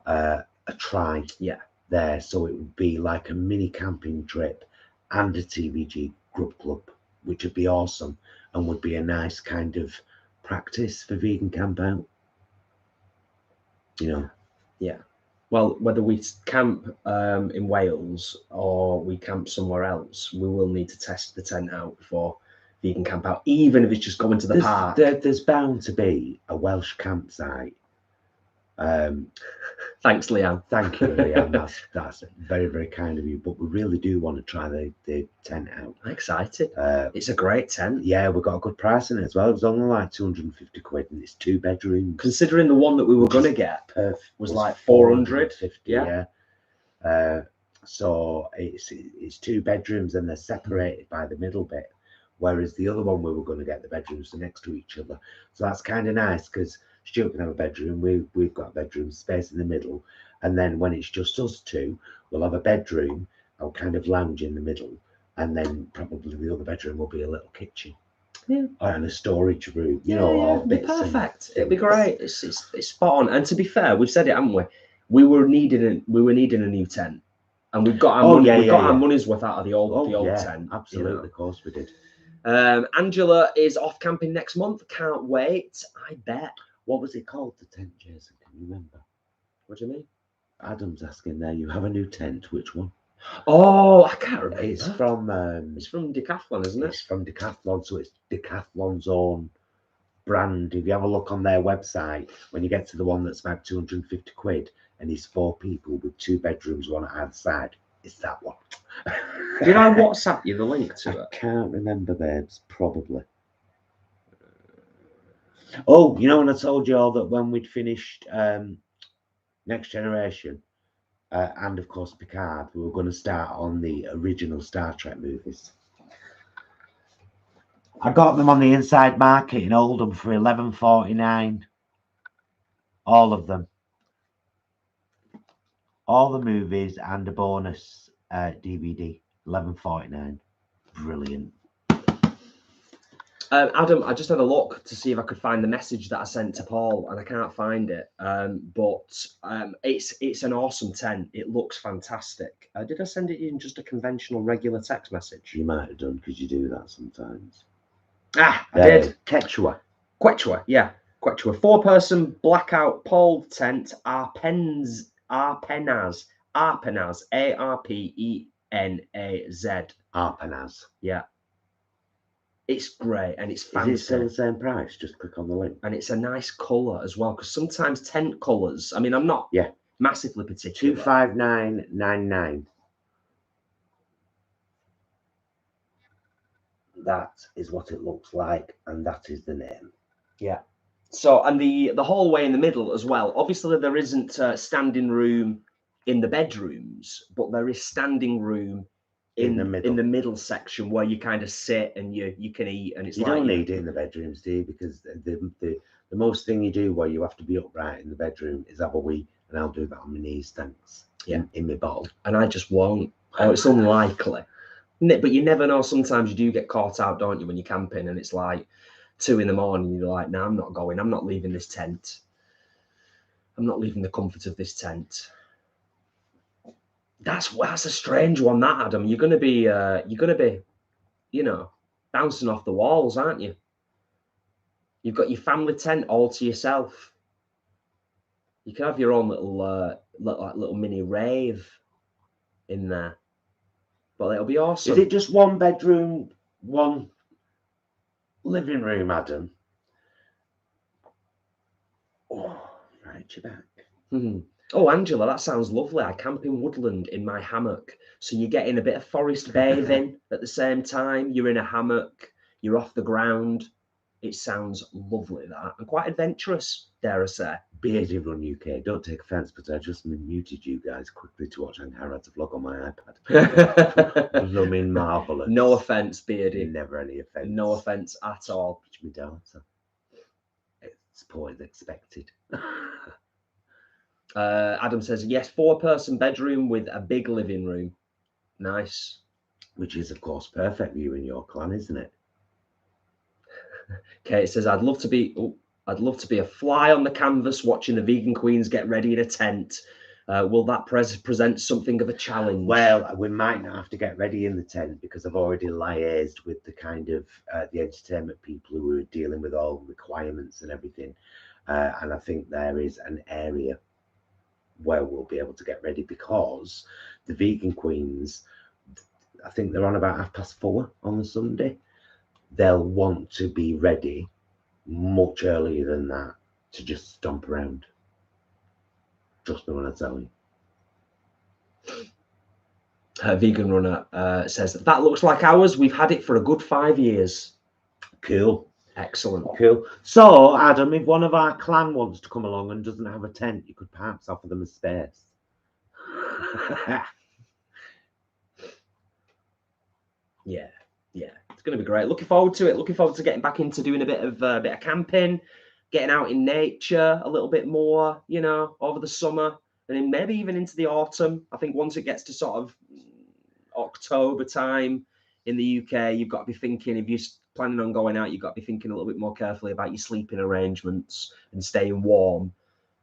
Speaker 1: A try.
Speaker 2: Yeah.
Speaker 1: There, so it would be like a mini camping trip and a TVG grub club, which would be awesome and would be a nice kind of practice for vegan camp out. You know.
Speaker 2: Yeah. Well, whether we camp in Wales or we camp somewhere else, we will need to test the tent out before vegan camp out, even if it's just going to the park.
Speaker 1: There's bound to be a Welsh campsite.
Speaker 2: Thanks, Leanne.
Speaker 1: Thank you, Leanne. That's very, very kind of you. But we really do want to try the tent out.
Speaker 2: I'm excited. It's a great tent.
Speaker 1: Yeah, we got a good price in it as well. It was only like 250 quid, and it's 2 bedrooms.
Speaker 2: Considering the one that we were going to get was like 450.
Speaker 1: Yeah. So it's 2 bedrooms, and they're separated by the middle bit. Whereas the other one we were going to get, the bedrooms are next to each other. So that's kind of nice because Stuart can have a bedroom. We've got a bedroom space in the middle. And then when it's just us two, we'll have a bedroom. I'll kind of lounge in the middle. And then probably the other bedroom will be a little kitchen.
Speaker 2: Yeah.
Speaker 1: And a storage room.
Speaker 2: It'd be perfect. It'd be great. It's spot on. And to be fair, we've said it, haven't we? We were needing a new tent. And we've got our money's worth out of the old tent.
Speaker 1: Absolutely, of course we did.
Speaker 2: Angela is off camping next month. Can't wait. I bet.
Speaker 1: What was it called, the tent, Jason? Can you remember?
Speaker 2: What do you mean?
Speaker 1: Adam's asking there. You have a new tent. Which one?
Speaker 2: Oh, I can't remember.
Speaker 1: It's from
Speaker 2: Decathlon, isn't it?
Speaker 1: It's from Decathlon, so it's Decathlon's own brand. If you have a look on their website, when you get to the one that's about 250 quid, and it's 4 people with 2 bedrooms, one at either side, it's that one.
Speaker 2: Did I WhatsApp you the link to it?
Speaker 1: I can't remember, babes. Probably. Oh, you know when I told you all that when we'd finished Next Generation and of course Picard, we were going to start on the original Star Trek movies. I got them on the inside market in Oldham for £11.49. All of them. All the movies and a bonus DVD. £11.49. Brilliant.
Speaker 2: Adam, I just had a look to see if I could find the message that I sent to Paul, and I can't find it. But it's an awesome tent. It looks fantastic. Did I send it in just a conventional regular text message?
Speaker 1: You might have done, because you do that sometimes.
Speaker 2: I did.
Speaker 1: Quechua,
Speaker 2: yeah. Quechua. 4-person blackout pole tent. Arpenaz. Arpenaz. ARPENAZ.
Speaker 1: Arpenaz.
Speaker 2: Yeah. It's great and it's fancy.
Speaker 1: Is it still the same price? Just click on the link.
Speaker 2: And it's a nice colour as well, because sometimes tent colours, I mean, I'm not massively particular.
Speaker 1: 25999. That is what it looks like, and that is the name.
Speaker 2: Yeah. So, and the hallway in the middle as well. Obviously, there isn't standing room in the bedrooms, but there is standing room in the middle section where you kind of sit and you can eat, and it's
Speaker 1: you don't need it in the bedrooms, do you? Because the most thing you do where you have to be upright in the bedroom is have a wee, and I'll do that on my knees, thanks. In my bottle.
Speaker 2: And I just won't. Oh, it's unlikely. But you never know. Sometimes you do get caught out, don't you, when you're camping and it's like 2 in the morning, you're like, no, I'm not going. I'm not leaving this tent. I'm not leaving the comfort of this tent. That's a strange one, that, Adam. You're gonna be, you know, bouncing off the walls, aren't you? You've got your family tent all to yourself. You can have your own little mini rave in there, but it'll be awesome.
Speaker 1: Is it just 1 bedroom, 1 living room, Adam? Oh, right, you're back.
Speaker 2: Mm-hmm. Oh, Angela, that sounds lovely. I camp in woodland in my hammock. So you're getting a bit of forest bathing at the same time. You're in a hammock. You're off the ground. It sounds lovely, that. And quite adventurous, dare I say.
Speaker 1: Beardy Run UK. Don't take offence, but I just muted you guys quickly to watch Hangout's vlog on my iPad. Blooming marvellous.
Speaker 2: No offence, Beardy.
Speaker 1: Never any offence.
Speaker 2: No offence at all.
Speaker 1: Pitch me down, so it's poor as expected.
Speaker 2: Adam says, yes, 4-person bedroom with a big living room. Nice.
Speaker 1: Which is, of course, perfect for you and your clan, isn't it?
Speaker 2: Kate says, I'd love to be a fly on the canvas watching the vegan queens get ready in a tent. Will that present something of a challenge?
Speaker 1: Well, we might not have to get ready in the tent, because I've already liaised with the kind of the entertainment people who are dealing with all the requirements and everything. And I think there is an area where we'll be able to get ready, because the vegan queens, I think they're on about 4:30 on the Sunday. they'll want to be ready much earlier than that to just stomp around. Trust me when I tell you.
Speaker 2: Vegan Runner says that looks like ours. We've had it for a good 5 years.
Speaker 1: Cool.
Speaker 2: Excellent.
Speaker 1: Cool. So, Adam, if one of our clan wants to come along and doesn't have a tent, you could perhaps offer them a space.
Speaker 2: Yeah, it's going to be great. Looking forward to it. Looking forward to getting back into doing a bit of camping, getting out in nature a little bit more, you know, over the summer, and then maybe even into the autumn. I think once it gets to sort of October time in the UK, you've got to be thinking, if you're planning on going out, you've got to be thinking a little bit more carefully about your sleeping arrangements and staying warm.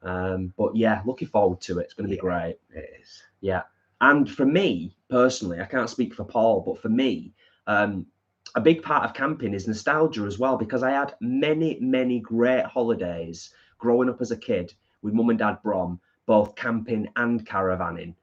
Speaker 2: But yeah, looking forward to it. It's going to be great.
Speaker 1: It is.
Speaker 2: Yeah. And for me personally, I can't speak for Paul, but for me, a big part of camping is nostalgia as well, because I had many great holidays growing up as a kid with mum and dad Brom, both camping and caravanning.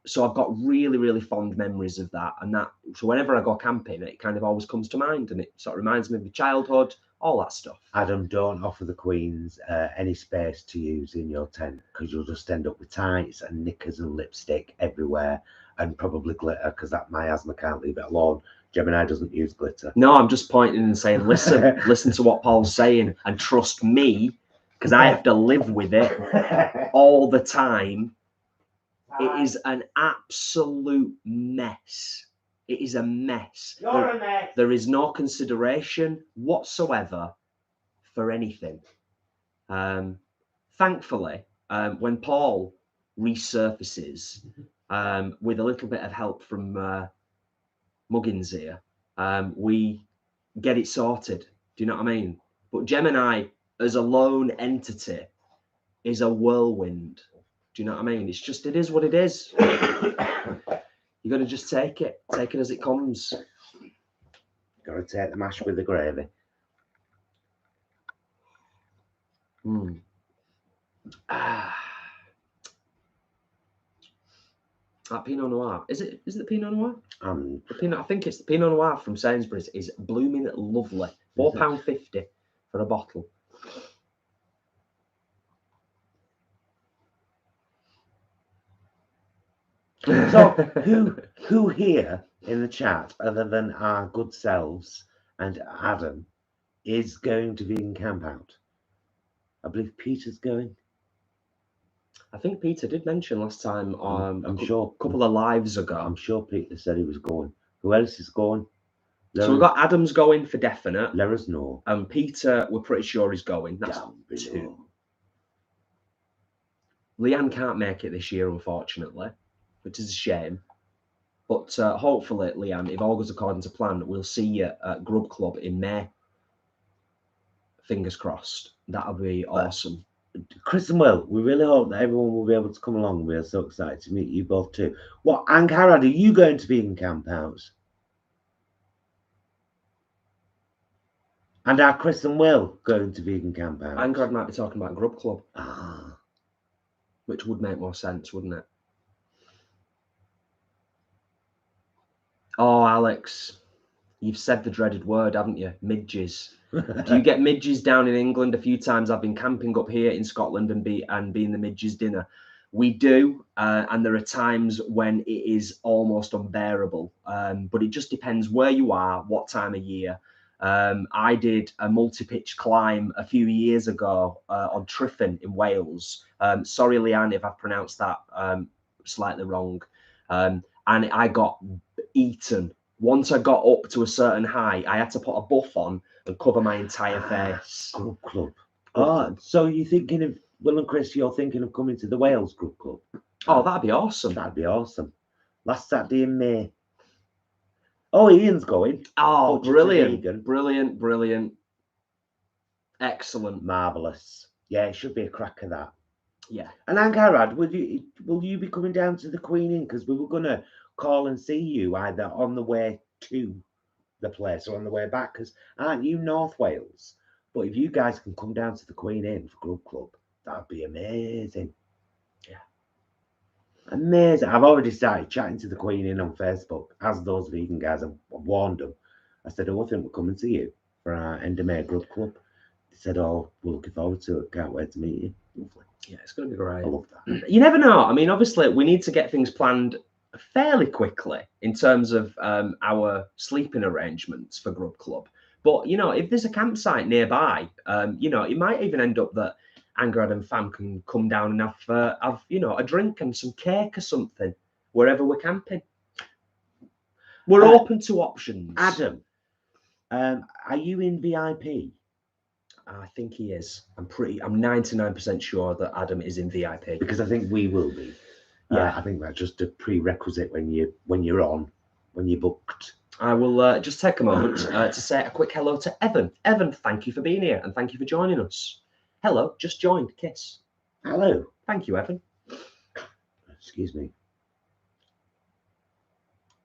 Speaker 2: So I've got really fond memories of that. And so whenever I go camping, it kind of always comes to mind, and it sort of reminds me of my childhood, all that stuff.
Speaker 1: Adam, don't offer the Queens any space to use in your tent, because you'll just end up with tights and knickers and lipstick everywhere, and probably glitter, because my asthma can't leave it alone. Gemini doesn't use glitter.
Speaker 2: No, I'm just pointing and saying, listen to what Paul's saying, and trust me, because I have to live with it all the time. It is an absolute mess. It is a mess.
Speaker 1: You're a mess.
Speaker 2: There is no consideration whatsoever for anything. Thankfully, when Paul resurfaces with a little bit of help from Muggins here, we get it sorted. Do you know what I mean? But Gemini, as a lone entity, is a whirlwind. Do you know what I mean? It's just, it is what it is. You got to just take it as it comes.
Speaker 1: Got to take the mash with the gravy.
Speaker 2: That Pinot Noir, is it the Pinot Noir?
Speaker 1: The
Speaker 2: Pinot, I think it's the Pinot Noir from Sainsbury's, is blooming lovely. £4.50 for a bottle.
Speaker 1: So who here in the chat, other than our good selves and Adam, is going to Vegan Camp Out? I believe Peter's going.
Speaker 2: I think Peter did mention last time,
Speaker 1: I'm sure
Speaker 2: a couple of lives ago.
Speaker 1: I'm sure Peter said he was going. Who else is going?
Speaker 2: So we've got Adam's going for definite.
Speaker 1: Let us know.
Speaker 2: And Peter, we're pretty sure he's going. That's
Speaker 1: Down below.
Speaker 2: 2. Leanne can't make it this year, unfortunately, which is a shame. But hopefully, Leanne, if all goes according to plan, we'll see you at Grub Club in May. Fingers crossed. That'll be awesome.
Speaker 1: Chris and Will, we really hope that everyone will be able to come along. We are so excited to meet you both too. What, Angharad, are you going to Vegan Camp Out? And are Chris and Will going to Vegan Camp Out?
Speaker 2: Angharad might be talking about Grub Club.
Speaker 1: Ah.
Speaker 2: Which would make more sense, wouldn't it? Oh, Alex, you've said the dreaded word, haven't you? Midges. Do you get midges down in England? A few times I've been camping up here in Scotland and being the midges dinner. We do, and there are times when it is almost unbearable. But it just depends where you are, what time of year. I did a multi-pitch climb a few years ago on Stuffin in Wales. Sorry, Leanne, if I've pronounced that slightly wrong. And I got eaten. Once I got up to a certain height, I had to put a buff on and cover my entire face.
Speaker 1: Grub Club. Oh, so you're thinking of, Will and Chris, you're thinking of coming to the Wales Grub Club?
Speaker 2: Oh, that'd be awesome.
Speaker 1: That'd be awesome. Last Saturday in May. Oh, Ian's going.
Speaker 2: Oh, brilliant. Excellent.
Speaker 1: Marvellous. Yeah, it should be a crack of that.
Speaker 2: Yeah.
Speaker 1: And Angharad, will you be coming down to the Queen Inn? Because we were going to call and see you either on the way to the place or on the way back, because aren't you North Wales? But if you guys can come down to the Queen Inn for Grub Club, that'd be amazing.
Speaker 2: Yeah.
Speaker 1: Amazing. I've already started chatting to the Queen Inn on Facebook, as those vegan guys. I've warned them. I said, oh, I think we're coming to you for our end of May grub club. They said, oh, we're looking forward to it. Can't wait to meet you. Lovely.
Speaker 2: Yeah, it's going to be great.
Speaker 1: I love that.
Speaker 2: You never know. I mean, obviously, we need to get things planned fairly quickly in terms of our sleeping arrangements for Grub Club. But, you know, if there's a campsite nearby, you know, it might even end up that Angrad and fam can come down and have, you know, a drink and some cake or something wherever we're camping. We're open to options.
Speaker 1: Adam, are you in VIP?
Speaker 2: I think he is. I'm 99% sure that Adam is in VIP.
Speaker 1: Because I think we will be.
Speaker 2: Yeah.
Speaker 1: I think that's just a prerequisite when you're booked.
Speaker 2: I will just take a moment to say a quick hello to Evan. Evan, thank you for being here and thank you for joining us. Hello, just joined. Kiss.
Speaker 1: Hello.
Speaker 2: Thank you, Evan.
Speaker 1: Excuse me.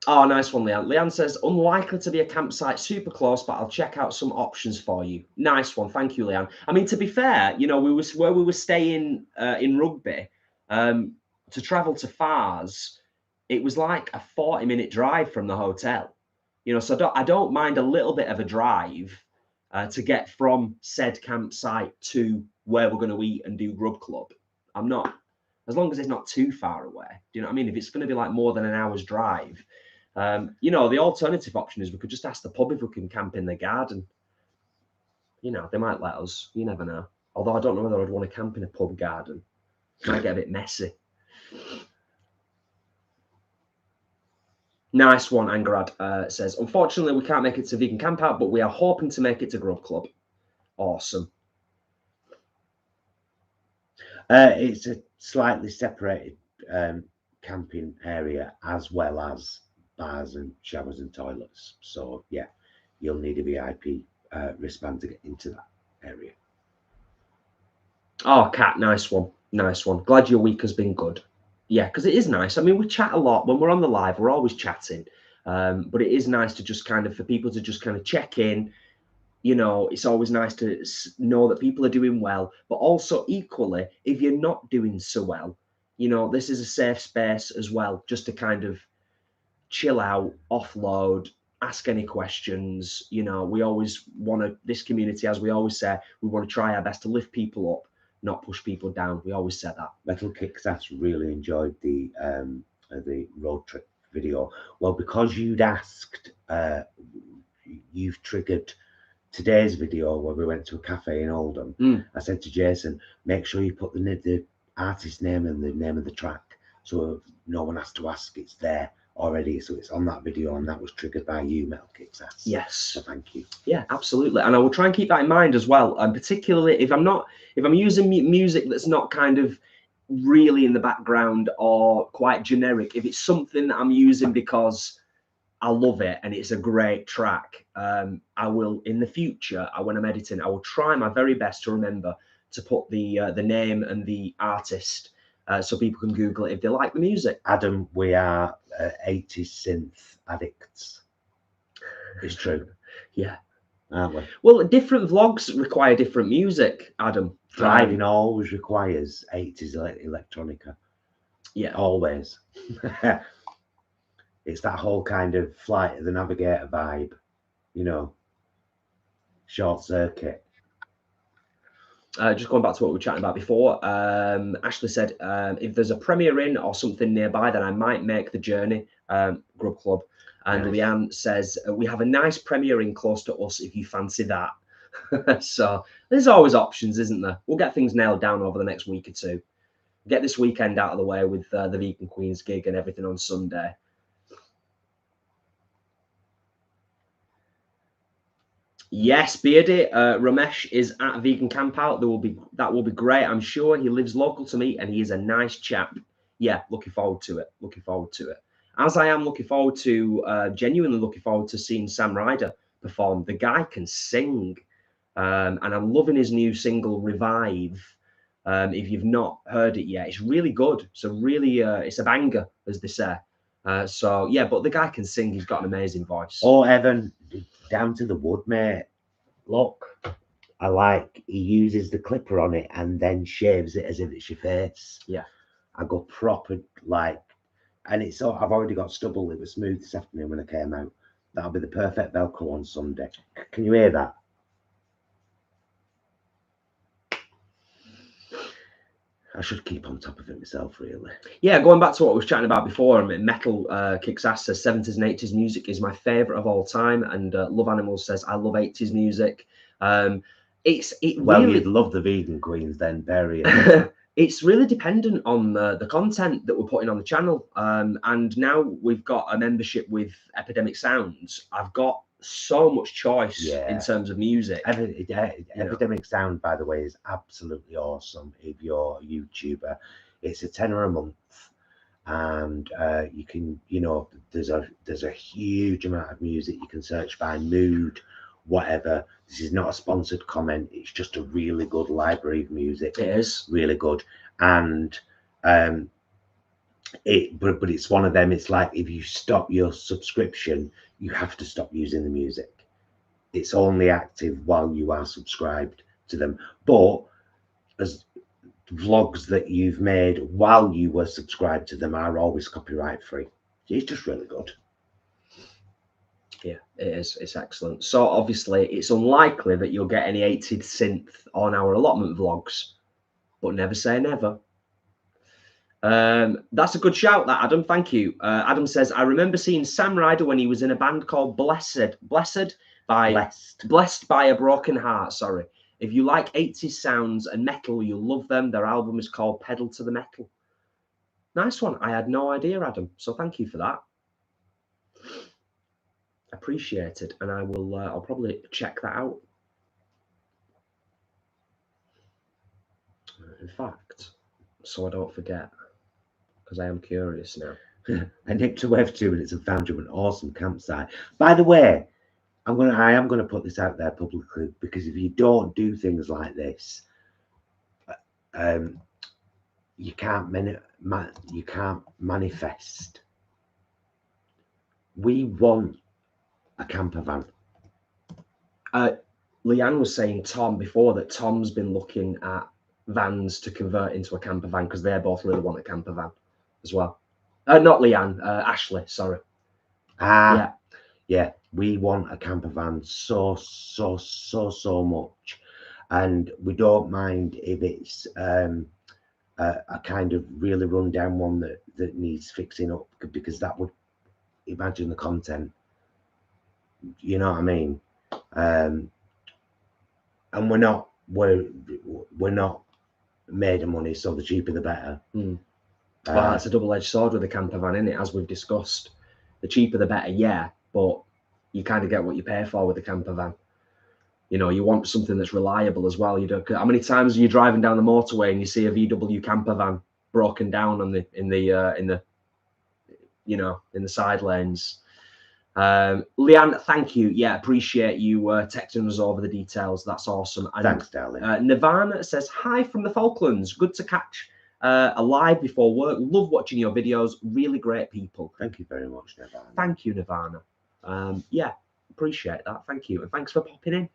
Speaker 2: Oh, nice one, Leanne. Leanne says, unlikely to be a campsite super close, but I'll check out some options for you. Nice one. Thank you, Leanne. I mean, to be fair, you know, where we were staying in Rugby, to travel to Fars, it was like a 40-minute drive from the hotel. You know, so I don't mind a little bit of a drive to get from said campsite to where we're going to eat and do Grub Club. I'm not, as long as it's not too far away. Do you know what I mean? If it's going to be like more than an hour's drive, you know, the alternative option is we could just ask the pub if we can camp in the garden. You know, they might let us. You never know. Although I don't know whether I'd want to camp in a pub garden. It might get a bit messy. Nice one, Angrad says, unfortunately, we can't make it to Vegan Camp Out, but we are hoping to make it to Grub Club. Awesome.
Speaker 1: It's a slightly separated camping area as well as bars and showers and toilets. So, yeah, you'll need a VIP wristband to get into that area.
Speaker 2: Oh, Kat, nice one. Nice one. Glad your week has been good. Yeah, because it is nice. I mean, we chat a lot. When we're on the live, we're always chatting. But it is nice to just kind of, for people to just kind of check in. You know, it's always nice to know that people are doing well. But also, equally, if you're not doing so well, you know, this is a safe space as well, just to kind of chill out, offload, ask any questions. You know, we always want to, this community, as we always say, we want to try our best to lift people up, not push people down. We always say that.
Speaker 1: Metal Kicksass really enjoyed the road trip video. Well, because you'd asked, you've triggered today's video where we went to a cafe in Oldham. I said to Jason, make sure you put the artist name and the name of the track, so no one has to ask. It's there already, so it's on that video, and that was triggered by you, Metal Kicksass.
Speaker 2: Yes.
Speaker 1: So thank you.
Speaker 2: Yeah, absolutely. And I will try and keep that in mind as well. And particularly if I'm using music that's not kind of really in the background or quite generic, if it's something that I'm using because I love it and it's a great track, I will, in the future, when I'm editing, I will try my very best to remember to put the name and the artist so people can Google it if they like the music.
Speaker 1: Adam, we are 80s synth addicts. It's true.
Speaker 2: Yeah.
Speaker 1: Aren't we?
Speaker 2: Well, different vlogs require different music, Adam.
Speaker 1: Driving always requires 80s electronica.
Speaker 2: Yeah.
Speaker 1: Always. It's that whole kind of Flight of the Navigator vibe, you know, Short Circuit.
Speaker 2: Just going back to what we were chatting about before, Ashley said, if there's a Premier Inn or something nearby, then I might make the journey, Grub Club. And nice. Leanne says, we have a nice Premier Inn close to us if you fancy that. So there's always options, isn't there? We'll get things nailed down over the next week or two. Get this weekend out of the way with the Vegan Queens gig and everything on Sunday. Yes, Beardy. Ramesh is at Vegan Camp Out. That will be great. I'm sure he lives local to me and he is a nice chap. Yeah, looking forward to it. Looking forward to it. As I am looking forward to, genuinely looking forward to seeing Sam Ryder perform. The guy can sing. And I'm loving his new single, Revive. If you've not heard it yet, it's really good. So really, it's a banger, as they say. So, yeah, but the guy can sing. He's got an amazing voice.
Speaker 1: Oh, Evan, down to the wood, mate. Look, I like, he uses the clipper on it and then shaves it as if it's your face.
Speaker 2: Yeah.
Speaker 1: I go proper, like, and it's, I've already got stubble. It was smooth this afternoon when I came out. That'll be the perfect Velcro on Sunday. Can you hear that? I should keep on top of it myself, really.
Speaker 2: Yeah, going back to what we was chatting about before, I mean, Metal Kicks Ass says 70s and 80s music is my favourite of all time, and Love Animals says I love 80s music.
Speaker 1: Well,
Speaker 2: Really,
Speaker 1: you'd love the vegan queens then, Barry.
Speaker 2: it's really dependent on the content that we're putting on the channel. And now we've got a membership with Epidemic Sounds. I've got so much choice in terms of music.
Speaker 1: Epidemic Sound, by the way, is absolutely awesome. If you're a YouTuber, it's a tenner a month, and you can, there's a huge amount of music you can search by mood, whatever. This is not a sponsored comment. It's just a really good library of music.
Speaker 2: It is
Speaker 1: really good, and but it's one of them. It's like if you stop your subscription, you have to stop using the music. It's only active while you are subscribed to them. But as vlogs that you've made while you were subscribed to them are always copyright free. It's just really good.
Speaker 2: Yeah, it is. It's excellent. So obviously it's unlikely that you'll get any 80s synth on our allotment vlogs, but never say never. That's a good shout, that, Adam. Thank you. Adam says, I remember seeing Sam Ryder when he was in a band called Blessed by a Broken Heart. Sorry. If you like 80s sounds and metal, you'll love them. Their album is called Pedal to the Metal. Nice one. I had no idea, Adam. So thank you for that. Appreciated. And I will. I'll probably check that out. In fact, so I don't forget, because I am curious now.
Speaker 1: I nipped to Web 2 and it's found you an awesome campsite. By the way, I am gonna put this out there publicly, because if you don't do things like this, you can't manifest. We want a camper van.
Speaker 2: Leanne was saying, Tom, before, that Tom's been looking at vans to convert into a camper van, because they both really want a camper van as well. Not Leanne, Ashley, sorry.
Speaker 1: Yeah, we want a camper van so much, and we don't mind if it's a kind of really rundown one that needs fixing up, because that would, imagine the content, you know what I mean. And we're not made of money, so the cheaper the better.
Speaker 2: Well, that's a double-edged sword with a camper van, isn't it? As we've discussed, the cheaper the better, yeah, but you kind of get what you pay for with the camper van. You know, you want something that's reliable as well. You don't. How many times are you driving down the motorway and you see a VW camper van broken down on in the side lanes? Leanne, thank you. Yeah, appreciate you texting us over the details. That's awesome. And,
Speaker 1: thanks, darling.
Speaker 2: Nirvana says, hi from the Falklands. Good to catch a live before work. Love watching your videos. Really great people.
Speaker 1: Thank you very much, Nirvana.
Speaker 2: Thank you, Nirvana. Yeah, appreciate that. Thank you. And thanks for popping in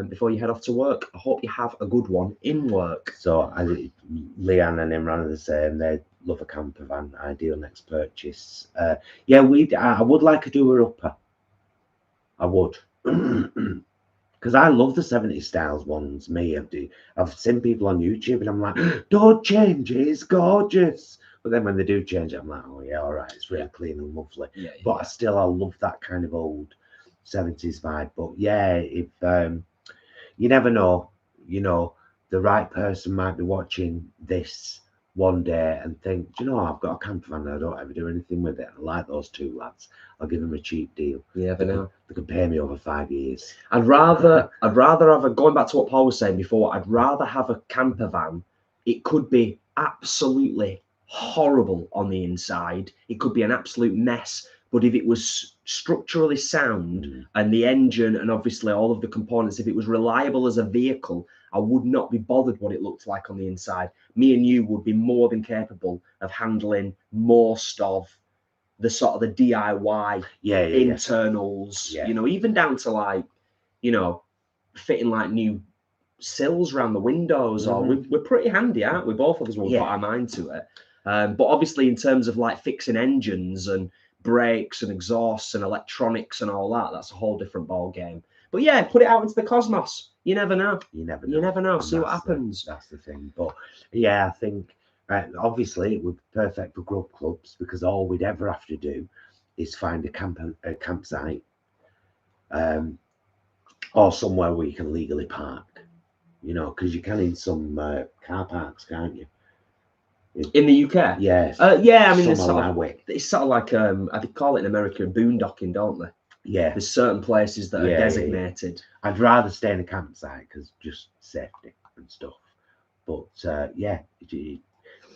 Speaker 2: before you head off to work. I hope you have a good one in work.
Speaker 1: So Leanne and Imran are the same. They love a camper van. Ideal next purchase. Yeah, I would like a doer-upper. I would. Because I love the 70s styles ones. I've seen people on YouTube and I'm like, don't change it, it's gorgeous. But then when they do change it, I'm like, oh yeah, all right, it's really clean and lovely.
Speaker 2: Yeah,
Speaker 1: but I love that kind of old 70s vibe. But yeah, if you never know, the right person might be watching this one day and think, do you know, I've got a camper van and I don't ever do anything with it. I like those two lads. I'll give them a cheap deal.
Speaker 2: You never know.
Speaker 1: They can pay me over 5 years.
Speaker 2: I'd rather have going back to what Paul was saying before, I'd rather have a camper van. It could be absolutely horrible on the inside. It could be an absolute mess. But if it was structurally sound and the engine and obviously all of the components, if it was reliable as a vehicle, I would not be bothered what it looked like on the inside. Me and you would be more than capable of handling most of the sort of the DIY internals, even down to like, fitting like new sills around the windows. Or we're pretty handy, aren't we? Both of us will put our mind to it. But obviously in terms of like fixing engines and brakes and exhausts and electronics and all that. That's a whole different ball game. But yeah, put it out into the cosmos. You never know.
Speaker 1: You never know.
Speaker 2: You never know.
Speaker 1: And
Speaker 2: See what happens.
Speaker 1: That's the thing. But yeah, I think obviously it would be perfect for grub clubs, because all we'd ever have to do is find a campsite, or somewhere where you can legally park. You know, because you can in some car parks, can't you?
Speaker 2: In the UK?
Speaker 1: Yes.
Speaker 2: Yeah, I mean, it's
Speaker 1: sort
Speaker 2: of like, I think call it in America boondocking, don't they?
Speaker 1: Yeah.
Speaker 2: There's certain places that are designated.
Speaker 1: Yeah. I'd rather stay in a campsite because just safety and stuff. But yeah,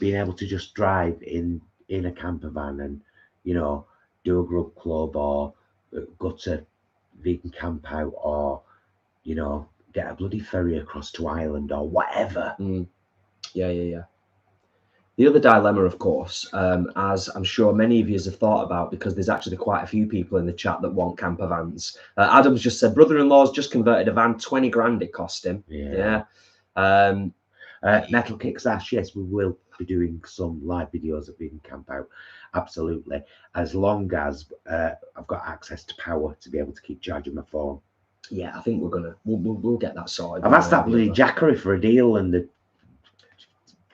Speaker 1: being able to just drive in a camper van and, you know, do a grub club, or go to vegan camp out, or, you know, get a bloody ferry across to Ireland or whatever.
Speaker 2: Yeah. The other dilemma, of course, as I'm sure many of you have thought about, because there's actually quite a few people in the chat that want camper vans. Adam's just said, brother-in-law's just converted a van, 20 grand it cost him. Yeah.
Speaker 1: Metal Kicks Ash, yes, we will be doing some live videos of vegan camp out. Absolutely. As long as I've got access to power to be able to keep charging my phone.
Speaker 2: Yeah, I think we'll get that sorted.
Speaker 1: I've asked that bloody Jackery for a deal, and the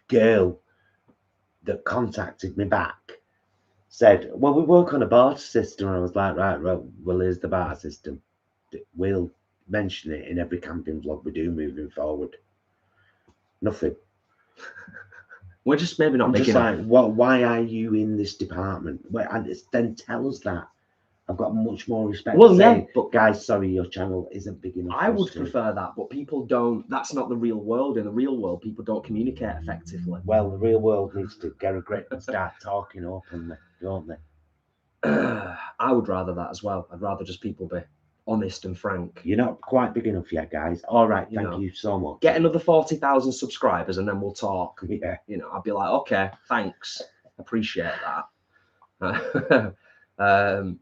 Speaker 1: girl that contacted me back said, well, we work on a barter system. And I was like, right, well, here's the barter system. We'll mention it in every camping vlog we do moving forward. Nothing.
Speaker 2: We're just maybe not
Speaker 1: making like, why are you in this department? And then tell us that. I've got much more respect.
Speaker 2: Well, yeah,
Speaker 1: but guys, sorry, your channel isn't big enough.
Speaker 2: I would prefer that, but people don't. That's not the real world. In the real world, people don't communicate effectively.
Speaker 1: Well, the real world needs to get a grip and start talking openly, don't they?
Speaker 2: I would rather that as well. I'd rather just people be honest and frank.
Speaker 1: You're not quite big enough yet, guys. All right, thank you so much.
Speaker 2: Get another 40,000 subscribers, and then we'll talk.
Speaker 1: Yeah,
Speaker 2: you know, I'd be like, okay, thanks, appreciate that.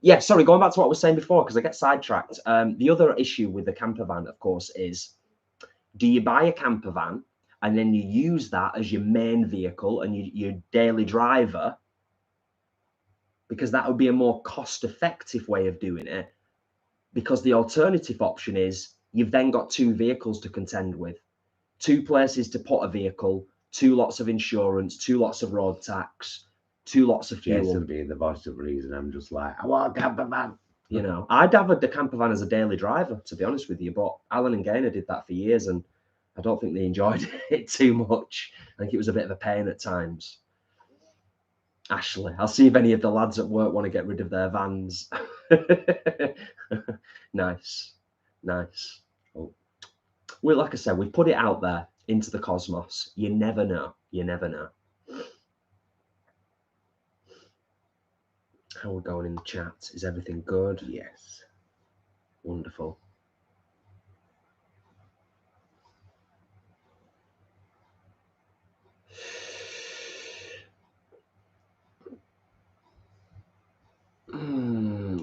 Speaker 2: Yeah, sorry, going back to what I was saying before, because I get sidetracked. The other issue with the camper van, of course, is, do you buy a camper van and then you use that as your main vehicle and your daily driver? Because that would be a more cost-effective way of doing it. Because the alternative option is you've then got two vehicles to contend with, two places to put a vehicle, two lots of insurance, two lots of road tax, two lots of fuel.
Speaker 1: Jason being the voice of reason, I'm just like, I want a camper van.
Speaker 2: You know, I'd have the camper van as a daily driver, to be honest with you. But Alan and Gaynor did that for years, and I don't think they enjoyed it too much. I think it was a bit of a pain at times. Ashley, I'll see if any of the lads at work want to get rid of their vans. Nice. Oh. Well, like I said, we put it out there into the cosmos. You never know. You never know. How we're going in the chat? Is everything good?
Speaker 1: Yes.
Speaker 2: Wonderful.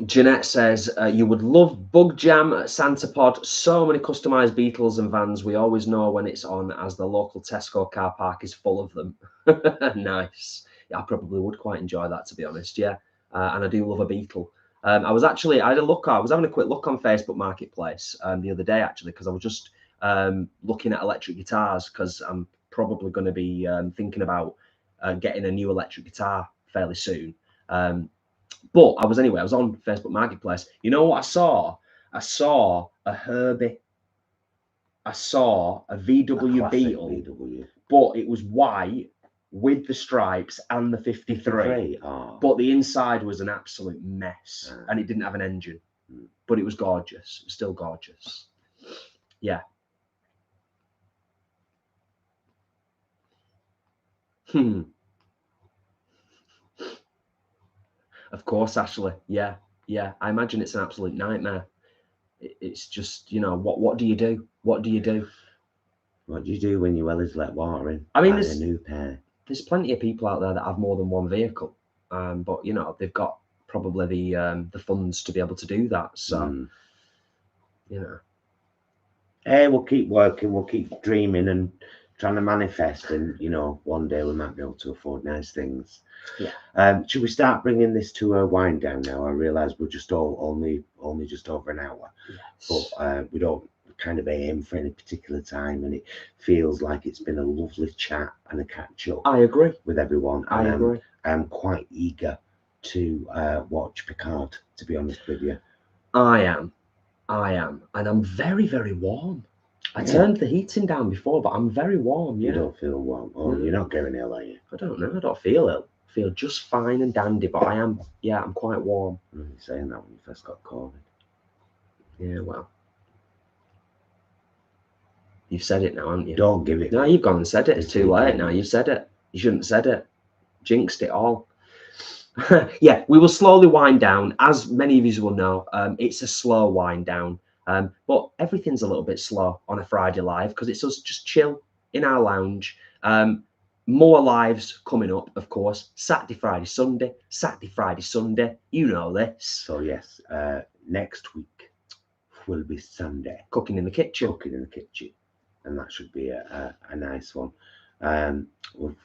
Speaker 2: Jeanette says, you would love Bug Jam at Santa Pod. So many customized Beetles and vans. We always know when it's on, as the local Tesco car park is full of them. Nice. Yeah, I probably would quite enjoy that, to be honest. Yeah. And I do love a Beetle. I was having a quick look on Facebook Marketplace the other day, actually, because I was just looking at electric guitars, because I'm probably going to be thinking about getting a new electric guitar fairly soon. But I was on Facebook Marketplace. You know what I saw? I saw a Herbie. I saw a VW Beetle,
Speaker 1: VW.
Speaker 2: But it was white with the stripes and the 53.
Speaker 1: Oh.
Speaker 2: But the inside was an absolute mess, and it didn't have an engine. But it was gorgeous. It was still gorgeous. Yeah. Of course, Ashley. Yeah. I imagine it's an absolute nightmare. It's just, you know, what do you do? What do you do?
Speaker 1: What do you do when your wellies let water in?
Speaker 2: I mean,
Speaker 1: a new pair.
Speaker 2: There's plenty of people out there that have more than one vehicle, but you know, they've got probably the funds to be able to do that. So, you know,
Speaker 1: hey, we'll keep working, we'll keep dreaming and trying to manifest, and you know, one day we might be able to afford nice things.
Speaker 2: Yeah.
Speaker 1: Should we start bringing this to a wind down now? I realise we're just only just over an hour,
Speaker 2: Yes.
Speaker 1: but we don't kind of aim for any particular time, and it feels like it's been a lovely chat and a catch up.
Speaker 2: I agree
Speaker 1: with everyone.
Speaker 2: I agree.
Speaker 1: I'm quite eager to watch Picard, to be honest with you.
Speaker 2: I am, and I'm very, very warm. I turned the heating down before, but I'm very warm. Yeah.
Speaker 1: You don't feel warm. Oh, you're not going ill, are you?
Speaker 2: I don't know. I don't feel ill. I feel just fine and dandy, but I am. Yeah, I'm quite warm.
Speaker 1: You're saying that when you first got COVID.
Speaker 2: Yeah, well, you've said it now, haven't you?
Speaker 1: Don't give it.
Speaker 2: No, you've gone and said it. It's too late now. You've said it. You shouldn't have said it. Jinxed it all. Yeah, we will slowly wind down. As many of you will know, it's a slow wind down. But everything's a little bit slow on a Friday live because it's us just chill in our lounge. More lives coming up, of course. Saturday, Friday, Sunday. Saturday, Friday, Sunday. You know this.
Speaker 1: So yes, next week will be Sunday.
Speaker 2: Cooking in the kitchen.
Speaker 1: Cooking in the kitchen, and that should be a nice one. We've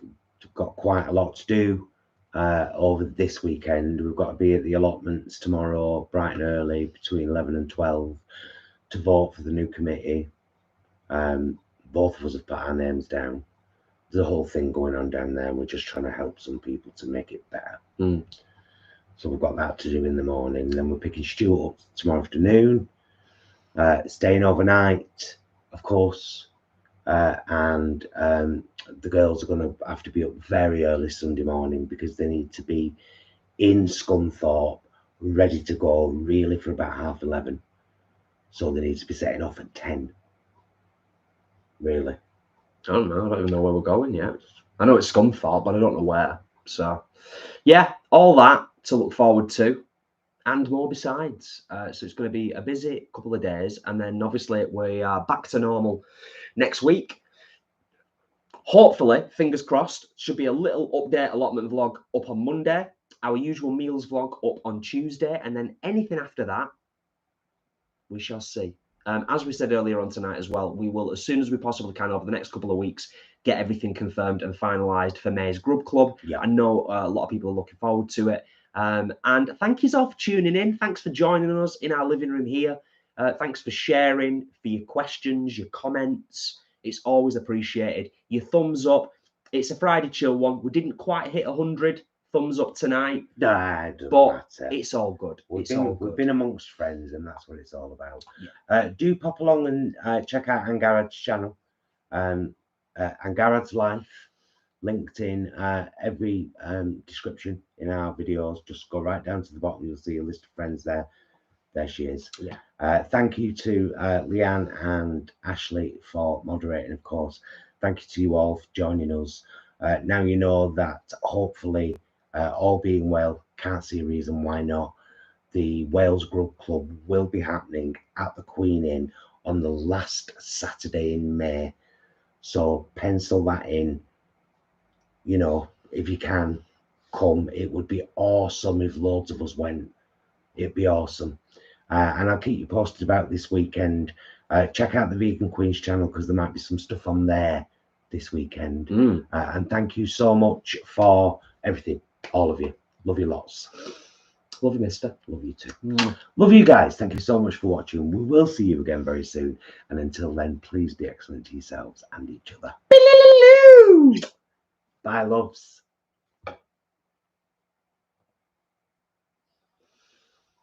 Speaker 1: got quite a lot to do over this weekend. We've got to be at the allotments tomorrow, bright and early, between 11 and 12, to vote for the new committee. Both of us have put our names down. There's a whole thing going on down there, and we're just trying to help some people to make it better. So we've got that to do in the morning. Then we're picking Stuart up tomorrow afternoon, staying overnight, of course, and the girls are going to have to be up very early Sunday morning because they need to be in Scunthorpe, ready to go really for about 11:30. So they need to be setting off at 10. Really?
Speaker 2: I don't know. I don't even know where we're going yet. I know it's Scunthorpe, but I don't know where. So, yeah, all that to look forward to and more besides. So it's going to be a busy couple of days. And then obviously we are back to normal next week. Hopefully, fingers crossed, should be a little update allotment vlog up on Monday. Our usual meals vlog up on Tuesday. And then anything after that, we shall see. As we said earlier on tonight as well, we will, as soon as we possibly can over the next couple of weeks, get everything confirmed and finalised for May's Grub Club.
Speaker 1: Yeah.
Speaker 2: I know a lot of people are looking forward to it. And thank you all for tuning in. Thanks for joining us in our living room here. Thanks for sharing, for your questions, your comments. It's always appreciated. Your thumbs up. It's a Friday chill one. We didn't quite hit 100 thumbs up tonight.
Speaker 1: Nah, it doesn't
Speaker 2: but
Speaker 1: matter.
Speaker 2: It's all good.
Speaker 1: We've been amongst friends, and that's what it's all about.
Speaker 2: Yeah.
Speaker 1: Do pop along and check out Hangout's channel, Hangout's Life, linked in every description in our videos. Just go right down to the bottom. You'll see a list of friends there. There she is.
Speaker 2: Yeah.
Speaker 1: Thank you to Leanne and Ashley for moderating, of course. Thank you to you all for joining us. Now you know that hopefully, all being well, can't see a reason why not, the Wales Grub Club will be happening at the Queen Inn on the last Saturday in May. So pencil that in. You know, if you can, come. It would be awesome if loads of us went. It'd be awesome. And I'll keep you posted about this weekend. Check out the Vegan Queen's channel because there might be some stuff on there this weekend. And thank you so much for everything, all of you. Love you lots.
Speaker 2: Love you, mister.
Speaker 1: Love you too. Love you guys. Thank you so much for watching. We will see you again very soon. And until then, please be excellent to yourselves and each other. Bye, loves.